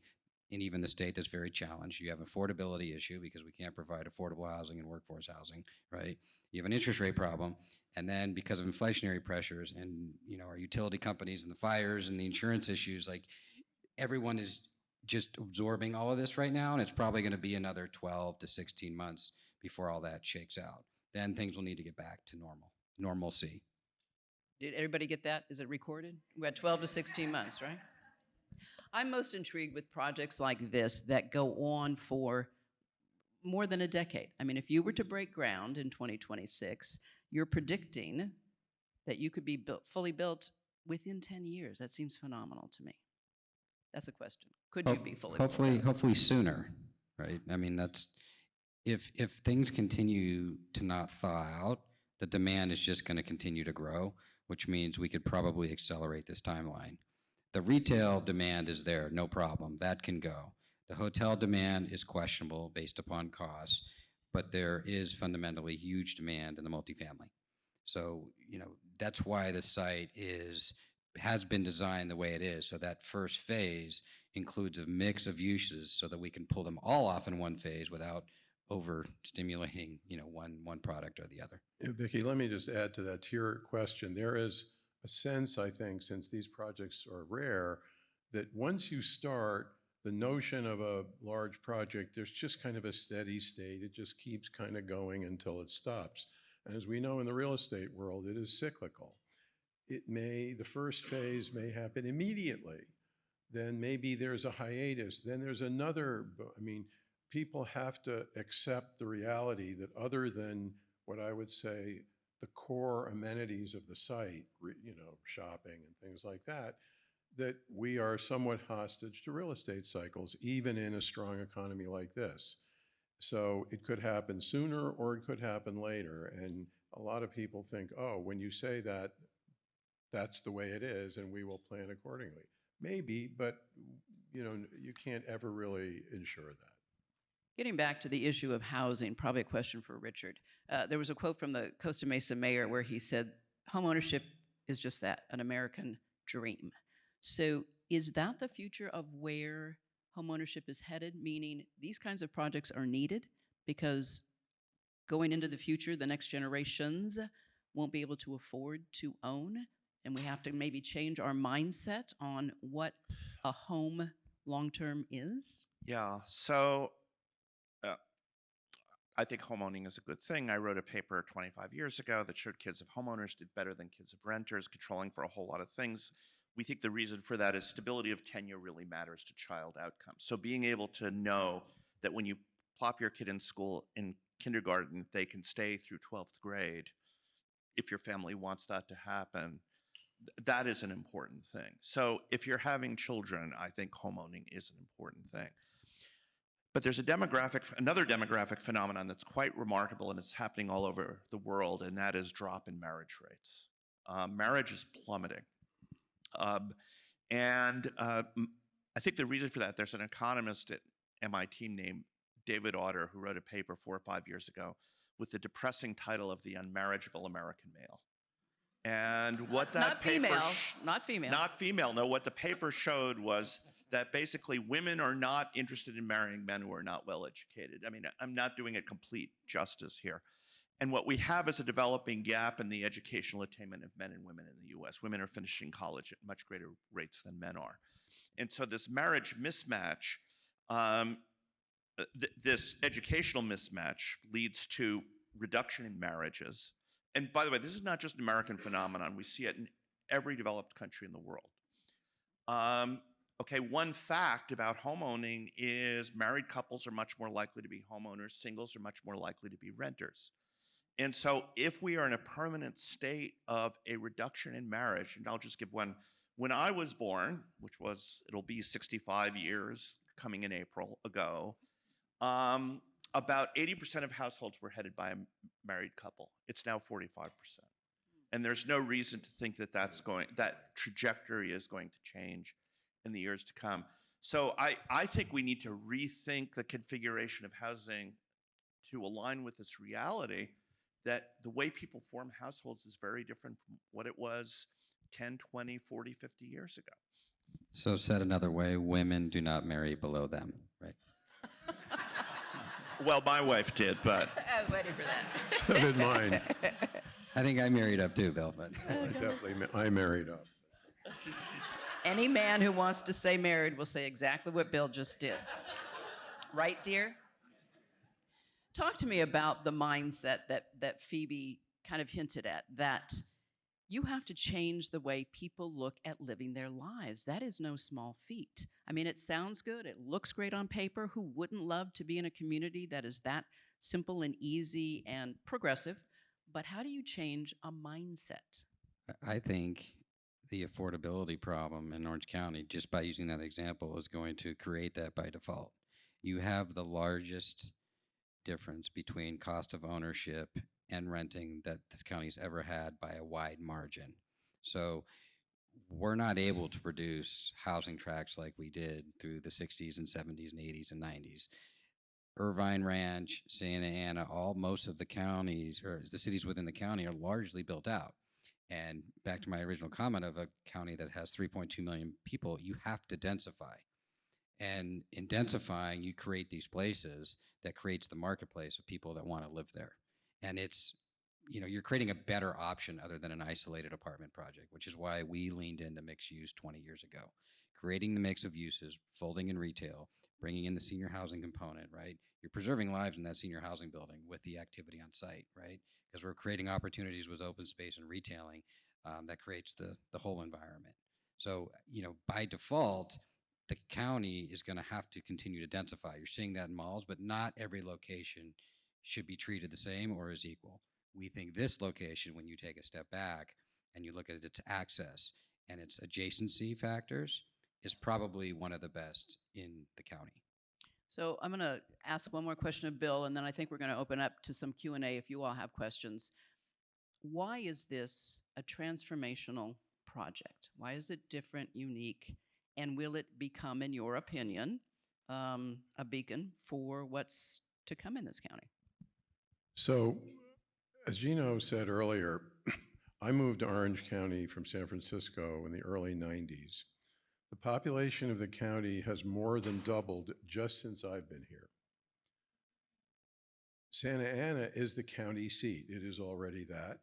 and even the state that's very challenged. You have an affordability issue because we can't provide affordable housing and workforce housing, right? You have an interest rate problem. And then because of inflationary pressures and, our utility companies and the fires and the insurance issues, like everyone is just absorbing all of this right now, and it's probably going to be another 12 to 16 months before all that shakes out. Then things will need to get back to normalcy. Did everybody get that? Is it recorded? We had 12 to 16 months, right? I'm most intrigued with projects like this that go on for more than a decade. I mean, if you were to break ground in 2026, you're predicting that you could be fully built within 10 years. That seems phenomenal to me. That's a question. Could you be fully built? Hopefully sooner, right? I mean, that's if things continue to not thaw out, the demand is just going to continue to grow, which means we could probably accelerate this timeline. The retail demand is there, no problem. That can go. The hotel demand is questionable based upon costs, but there is fundamentally huge demand in the multifamily. So, that's why the site has been designed the way it is. So that first phase includes a mix of uses so that we can pull them all off in one phase without over-stimulating, one product or the other. Yeah, Vicki, let me just add to that, to your question. There is a sense, I think, since these projects are rare, that once you start, the notion of a large project, there's just kind of a steady state. It just keeps kind of going until it stops. And as we know in the real estate world, it is cyclical. The first phase may happen immediately. Then maybe there's a hiatus. Then there's another, people have to accept the reality that other than what I would say the core amenities of the site, shopping and things like that, that we are somewhat hostage to real estate cycles, even in a strong economy like this. So it could happen sooner or it could happen later. And a lot of people think, oh, when you say that, that's the way it is and we will plan accordingly. Maybe, but you can't ever really ensure that. Getting back to the issue of housing, probably a question for Richard. There was a quote from the Costa Mesa mayor where he said, homeownership is just that, an American dream. So is that the future of where homeownership is headed, meaning these kinds of projects are needed because going into the future, the next generations won't be able to afford to own, and we have to maybe change our mindset on what a home long-term is? Yeah, so uh, I think homeowning is a good thing. I wrote a paper 25 years ago that showed kids of homeowners did better than kids of renters, controlling for a whole lot of things. We think the reason for that is stability of tenure really matters to child outcomes. So being able to know that when you plop your kid in school in kindergarten, they can stay through 12th grade if your family wants that to happen, that is an important thing. So if you're having children, I think homeowning is an important thing. But there's another demographic phenomenon that's quite remarkable, and it's happening all over the world, and that is drop in marriage rates. Marriage is plummeting. I think the reason for that, there's an economist at MIT named David Autor who wrote a paper 4 or 5 years ago with the depressing title of The Unmarriageable American Male. And what that Not paper female, not female. Not female. No, what the paper showed was that basically women are not interested in marrying men who are not well educated. I mean, I'm not doing it complete justice here. And what we have is a developing gap in the educational attainment of men and women in the US. Women are finishing college at much greater rates than men are. And so this marriage mismatch, this educational mismatch leads to reduction in marriages. And by the way, this is not just an American phenomenon. We see it in every developed country in the world. Okay, one fact about homeowning is married couples are much more likely to be homeowners, singles are much more likely to be renters. And so if we are in a permanent state of a reduction in marriage, and I'll just give one, when I was born, which was, it'll be 65 years coming in April ago, about 80% of households were headed by a married couple. It's now 45%. And there's no reason to think that that trajectory is going to change in the years to come. So I think we need to rethink the configuration of housing to align with this reality that the way people form households is very different from what it was 10, 20, 40, 50 years ago. So said another way, women do not marry below them, right? Well, my wife did, but I was waiting for that. So did mine. I think I married up too, Bill, but I married up. Any man who wants to say married will say exactly what Bill just did. Right, dear? Talk to me about the mindset that Phoebe kind of hinted at, that you have to change the way people look at living their lives. That is no small feat. I mean, it sounds good. It looks great on paper. Who wouldn't love to be in a community that is that simple and easy and progressive? But how do you change a mindset? I think the affordability problem in Orange County, just by using that example, is going to create that by default. You have the largest difference between cost of ownership and renting that this county's ever had by a wide margin. So we're not able to produce housing tracts like we did through the 60s and 70s and 80s and 90s. Irvine Ranch, Santa Ana, most of the counties, or the cities within the county, are largely built out. And back to my original comment of a county that has 3.2 million people, you have to densify. And in densifying, you create these places that creates the marketplace of people that want to live there. And it's, you're creating a better option other than an isolated apartment project, which is why we leaned into mixed use 20 years ago. Creating the mix of uses, folding in retail, bringing in the senior housing component, right? You're preserving lives in that senior housing building with the activity on site, right? Because we're creating opportunities with open space and retailing that creates the whole environment. So, by default, the county is going to have to continue to densify. You're seeing that in malls, but not every location should be treated the same or as equal. We think this location, when you take a step back and you look at its access and its adjacency factors, is probably one of the best in the county. So I'm going to ask one more question of Bill, and then I think we're going to open up to some Q&A if you all have questions. Why is this a transformational project? Why is it different, unique, and will it become, in your opinion, a beacon for what's to come in this county? So, as Gino said earlier, I moved to Orange County from San Francisco in the early 90s The population of the county has more than doubled just since I've been here. Santa Ana is the county seat. It is already that.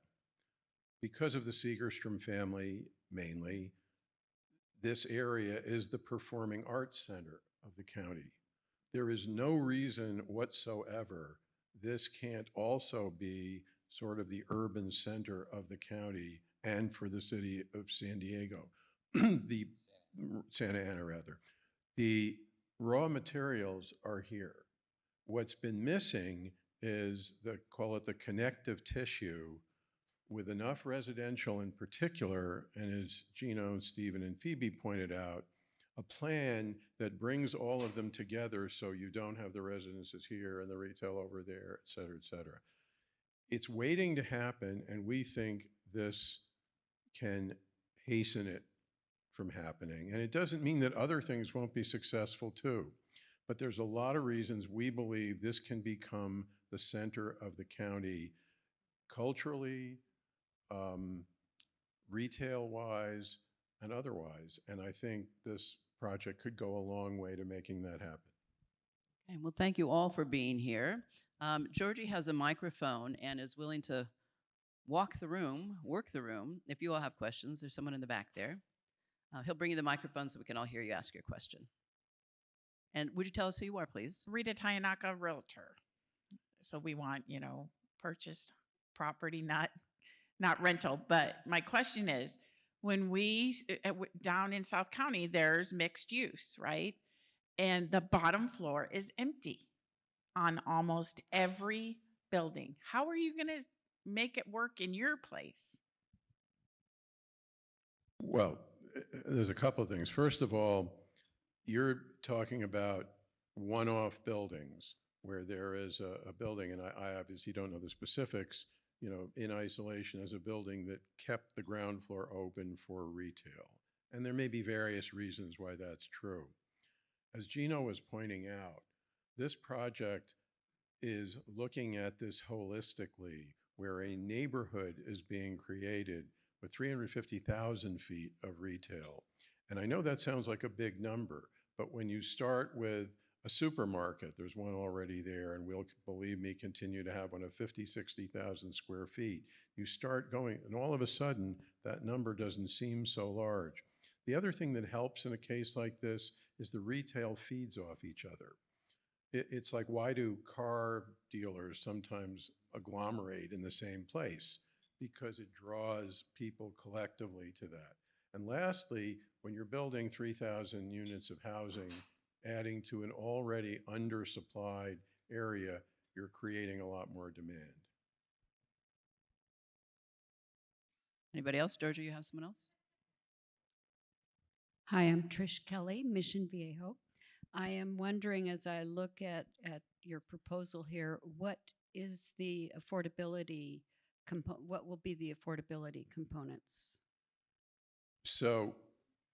Because of the Segerstrom family, mainly, this area is the performing arts center of the county. There is no reason whatsoever this can't also be sort of the urban center of the county and for the city of San Diego, the Santa Ana rather. The raw materials are here. What's been missing is call it the connective tissue with enough residential in particular, and as Gino, Stephen, and Phoebe pointed out, a plan that brings all of them together so you don't have the residences here and the retail over there, et cetera, et cetera. It's waiting to happen, and we think this can hasten it from happening. And it doesn't mean that other things won't be successful too, but there's a lot of reasons we believe this can become the center of the county culturally, retail-wise, and otherwise. And I think this project could go a long way to making that happen. Okay, well, thank you all for being here. Georgie has a microphone and is willing to walk the room, work the room. If you all have questions, there's someone in the back there. He'll bring you the microphone so we can all hear you ask your question. And would you tell us who you are, please? Rita Tayanaka, realtor. So we want, purchased property, not rental. But my question is, when we down in South County, there's mixed use, right? And the bottom floor is empty on almost every building. How are you going to make it work in your place? Well, there's a couple of things. First of all, you're talking about one-off buildings where there is a building, and I obviously don't know the specifics, in isolation as a building that kept the ground floor open for retail. And there may be various reasons why that's true. As Gino was pointing out, this project is looking at this holistically, where a neighborhood is being created with 350,000 feet of retail. And I know that sounds like a big number, but when you start with a supermarket, there's one already there, and we'll, believe me, continue to have one of 50, 60,000 square feet. You start going, and all of a sudden, that number doesn't seem so large. The other thing that helps in a case like this is the retail feeds off each other. It's like, why do car dealers sometimes agglomerate in the same place? Because it draws people collectively to that. And lastly, when you're building 3,000 units of housing, adding to an already undersupplied area, you're creating a lot more demand. Anybody else? Georgia, you have someone else? Hi, I'm Trish Kelly, Mission Viejo. I am wondering, as I look at your proposal here, what is the affordability what will be the affordability components? So,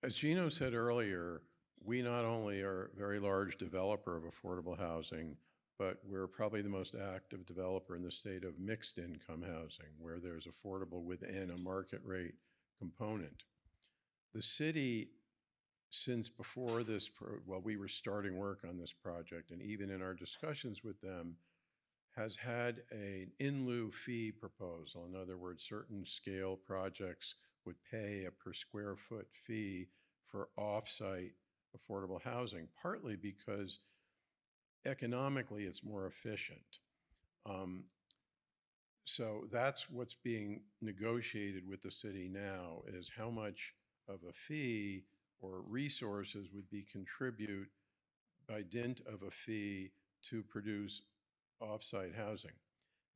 as Gino said earlier, we not only are a very large developer of affordable housing, but we're probably the most active developer in the state of mixed income housing, where there's affordable within a market rate component. The city, since before this, we were starting work on this project, and even in our discussions with them, has had an in lieu fee proposal. In other words, certain scale projects would pay a per square foot fee for off-site affordable housing, partly because economically it's more efficient. So that's what's being negotiated with the city now, is how much of a fee or resources would be contributed by dint of a fee to produce off-site housing.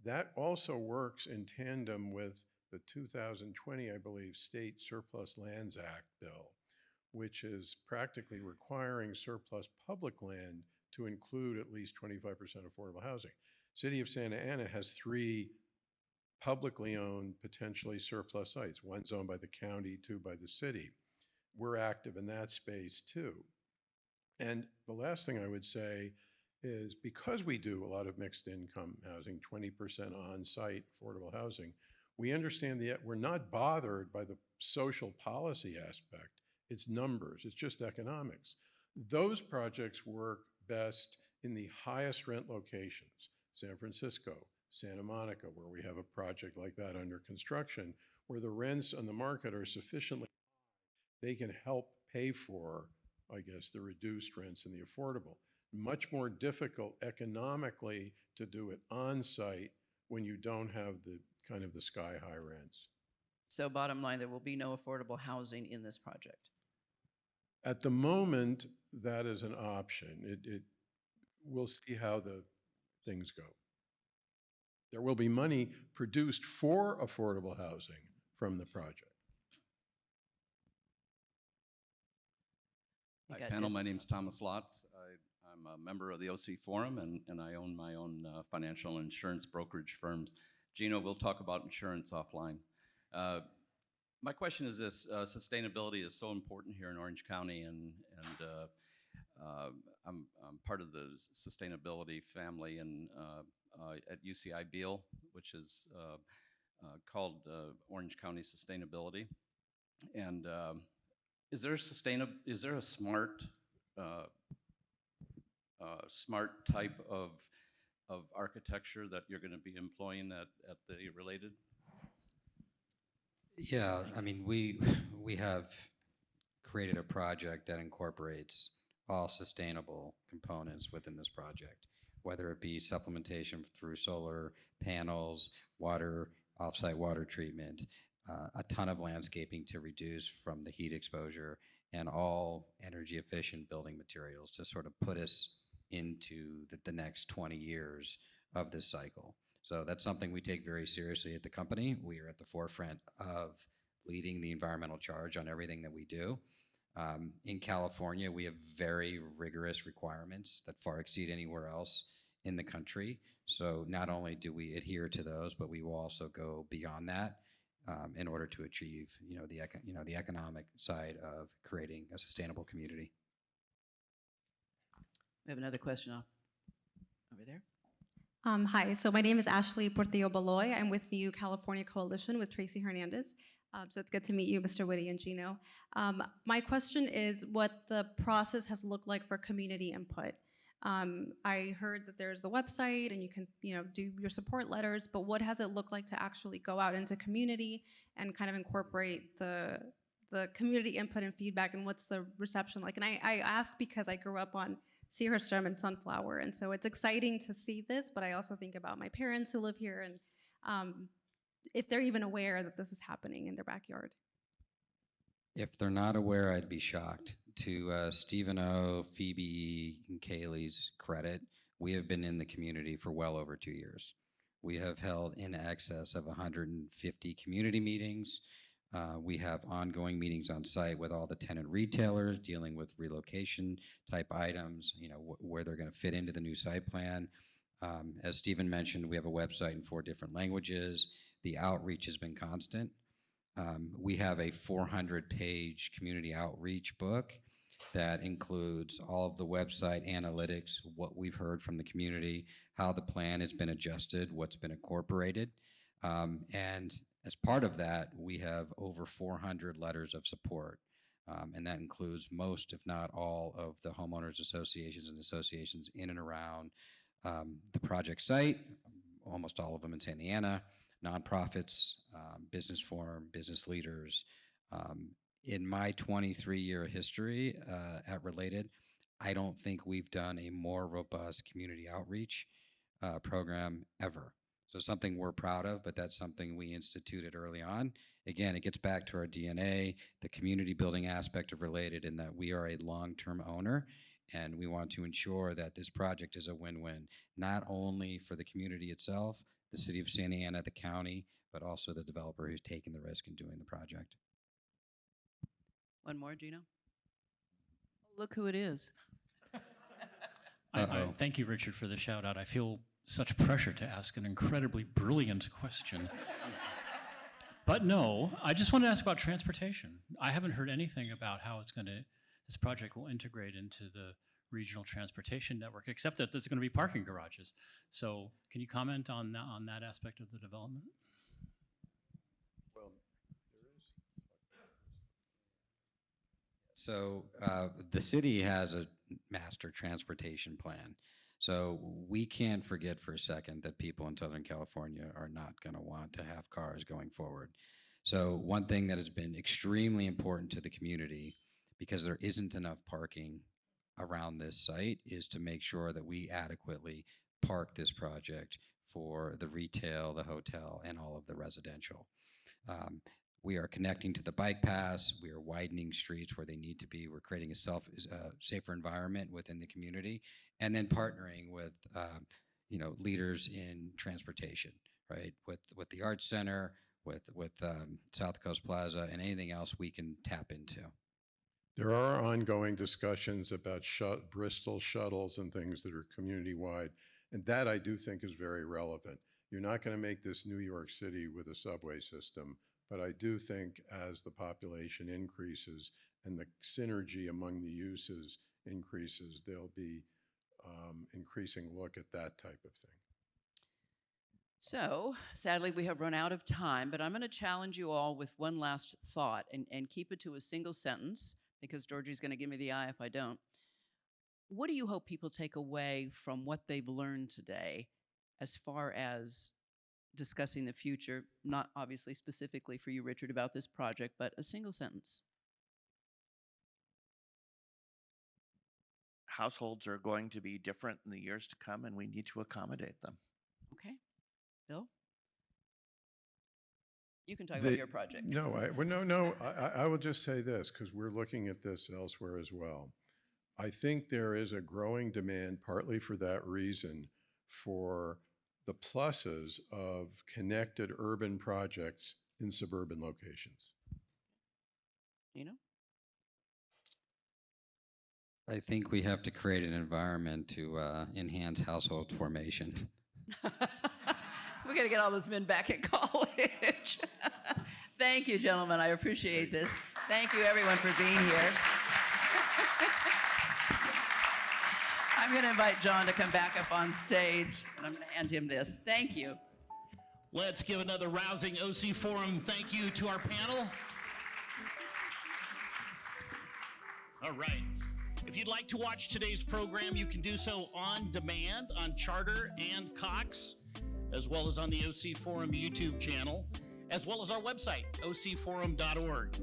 That also works in tandem with the 2020, I believe, State Surplus Lands Act bill, which is practically requiring surplus public land to include at least 25% affordable housing. City of Santa Ana has 3 publicly owned, potentially surplus sites. One's owned by the county, 2 by the city. We're active in that space too. And the last thing I would say is, because we do a lot of mixed income housing, 20% on-site affordable housing, we understand that we're not bothered by the social policy aspect. It's numbers. It's just economics. Those projects work best in the highest rent locations, San Francisco, Santa Monica, where we have a project like that under construction, where the rents on the market are sufficiently high, they can help pay for, I guess, the reduced rents and the affordable. Much more difficult economically to do it on site when you don't have the kind of the sky-high rents. So bottom line, there will be no affordable housing in this project. At the moment, that is an option. We'll see how the things go. There will be money produced for affordable housing from the project. You Hi, got panel. this. My name's Thomas Lotz. I'm a member of the OC Forum, and I own my own financial and insurance brokerage firms. Gino, we'll talk about insurance offline. My question is this: sustainability is so important here in Orange County, and I'm part of the sustainability family and at UCI Beale, which is called Orange County Sustainability. And is there a smart smart type of architecture that you're going to be employing at the Related? Yeah, I mean, we have created a project that incorporates all sustainable components within this project, whether it be supplementation through solar panels, water, offsite water treatment, a ton of landscaping to reduce from the heat exposure, and all energy efficient building materials to sort of put us into the next 20 years of this cycle. So that's something we take very seriously at the company. We are at the forefront of leading the environmental charge on everything that we do. In California, we have very rigorous requirements that far exceed anywhere else in the country. So not only do we adhere to those, but we will also go beyond that in order to achieve, the economic side of creating a sustainable community. We have another question over there. Hi, so my name is Ashley Portillo Baloy. I'm with New California Coalition with Tracy Hernandez. So it's good to meet you, Mr. Whitty and Gino. My question is what the process has looked like for community input. I heard that there's a website and you can, do your support letters, but what has it looked like to actually go out into community and kind of incorporate the community input and feedback, and what's the reception like? And I ask because I grew up on Seahurst and Sunflower, and so it's exciting to see this, but I also think about my parents who live here and if they're even aware that this is happening in their backyard. If they're not aware, I'd be shocked. To Stephen O., Phoebe, and Kaylee's credit, we have been in the community for well over 2 years. We have held in excess of 150 community meetings. We have ongoing meetings on site with all the tenant retailers dealing with relocation type items, where they're going to fit into the new site plan. As Stephen mentioned, we have a website in 4 different languages. The outreach has been constant. We have a 400-page community outreach book that includes all of the website analytics, what we've heard from the community, how the plan has been adjusted, what's been incorporated. And as part of that, we have over 400 letters of support. And that includes most, if not all, of the homeowners associations and associations in and around the project site, almost all of them in Santa Ana, nonprofits, business forum, business leaders. In my 23-year history at Related, I don't think we've done a more robust community outreach program ever. So something we're proud of, but that's something we instituted early on. Again, it gets back to our DNA, the community building aspect of Related, in that we are a long-term owner, and we want to ensure that this project is a win-win, not only for the community itself, the city of Santa Ana, the county, but also the developer who's taking the risk in doing the project. One more, Gino? Look who it is. Thank you, Richard, for the shout out. I feel such pressure to ask an incredibly brilliant question. But no, I just want to ask about transportation. I haven't heard anything about how this project will integrate into the regional transportation network, except that there's going to be parking garages. So can you comment on that aspect of the development? Well, So the city has a master transportation plan. So we can't forget for a second that people in Southern California are not going to want to have cars going forward. So one thing that has been extremely important to the community, because there isn't enough parking around this site, is to make sure that we adequately park this project for the retail, the hotel, and all of the residential. We are connecting to the bike paths. We are widening streets where they need to be. We're creating a safer environment within the community, and then partnering with leaders in transportation, right? With the Arts Center, with South Coast Plaza, and anything else we can tap into. There are ongoing discussions about Bristol shuttles and things that are community-wide, and that I do think is very relevant. You're not going to make this New York City with a subway system, but I do think as the population increases and the synergy among the uses increases, there'll be increasing look at that type of thing. So, sadly, we have run out of time, but I'm going to challenge you all with one last thought and keep it to a single sentence, because Georgie's going to give me the eye if I don't. What do you hope people take away from what they've learned today as far as discussing the future, not obviously specifically for you, Richard, about this project, but a single sentence? Households are going to be different in the years to come, and we need to accommodate them. Okay. Bill? You can talk about your project. No, I will just say this, because we're looking at this elsewhere as well. I think there is a growing demand, partly for that reason, for the pluses of connected urban projects in suburban locations. You know? I think we have to create an environment to enhance household formation. We got to get all those men back at college. Thank you, gentlemen. I appreciate this. Thank you, everyone, for being here. I'm going to invite John to come back up on stage, and I'm going to hand him this. Thank you. Let's give another rousing OC Forum thank you to our panel. All right. If you'd like to watch today's program, you can do so on demand on Charter and Cox, as well as on the OC Forum YouTube channel, as well as our website, ocforum.org.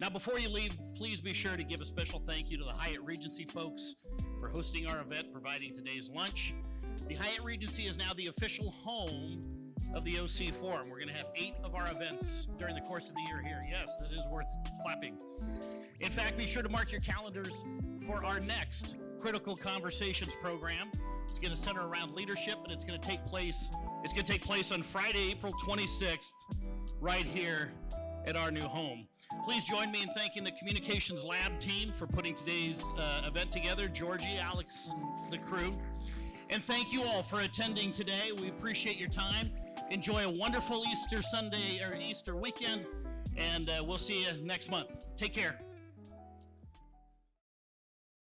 Now, before you leave, please be sure to give a special thank you to the Hyatt Regency folks for hosting our event, providing today's lunch. The Hyatt Regency is now the official home of the OC Forum. We're going to have 8 of our events during the course of the year here. Yes, that is worth clapping. In fact, be sure to mark your calendars for our next Critical Conversations program. It's going to center around leadership, and it's going to take place on Friday, April 26th, right here at our new home. Please join me in thanking the Communications Lab team for putting today's event together, Georgie, Alex, the crew. And thank you all for attending today. We appreciate your time. Enjoy a wonderful Easter Sunday or Easter weekend, and we'll see you next month. Take care.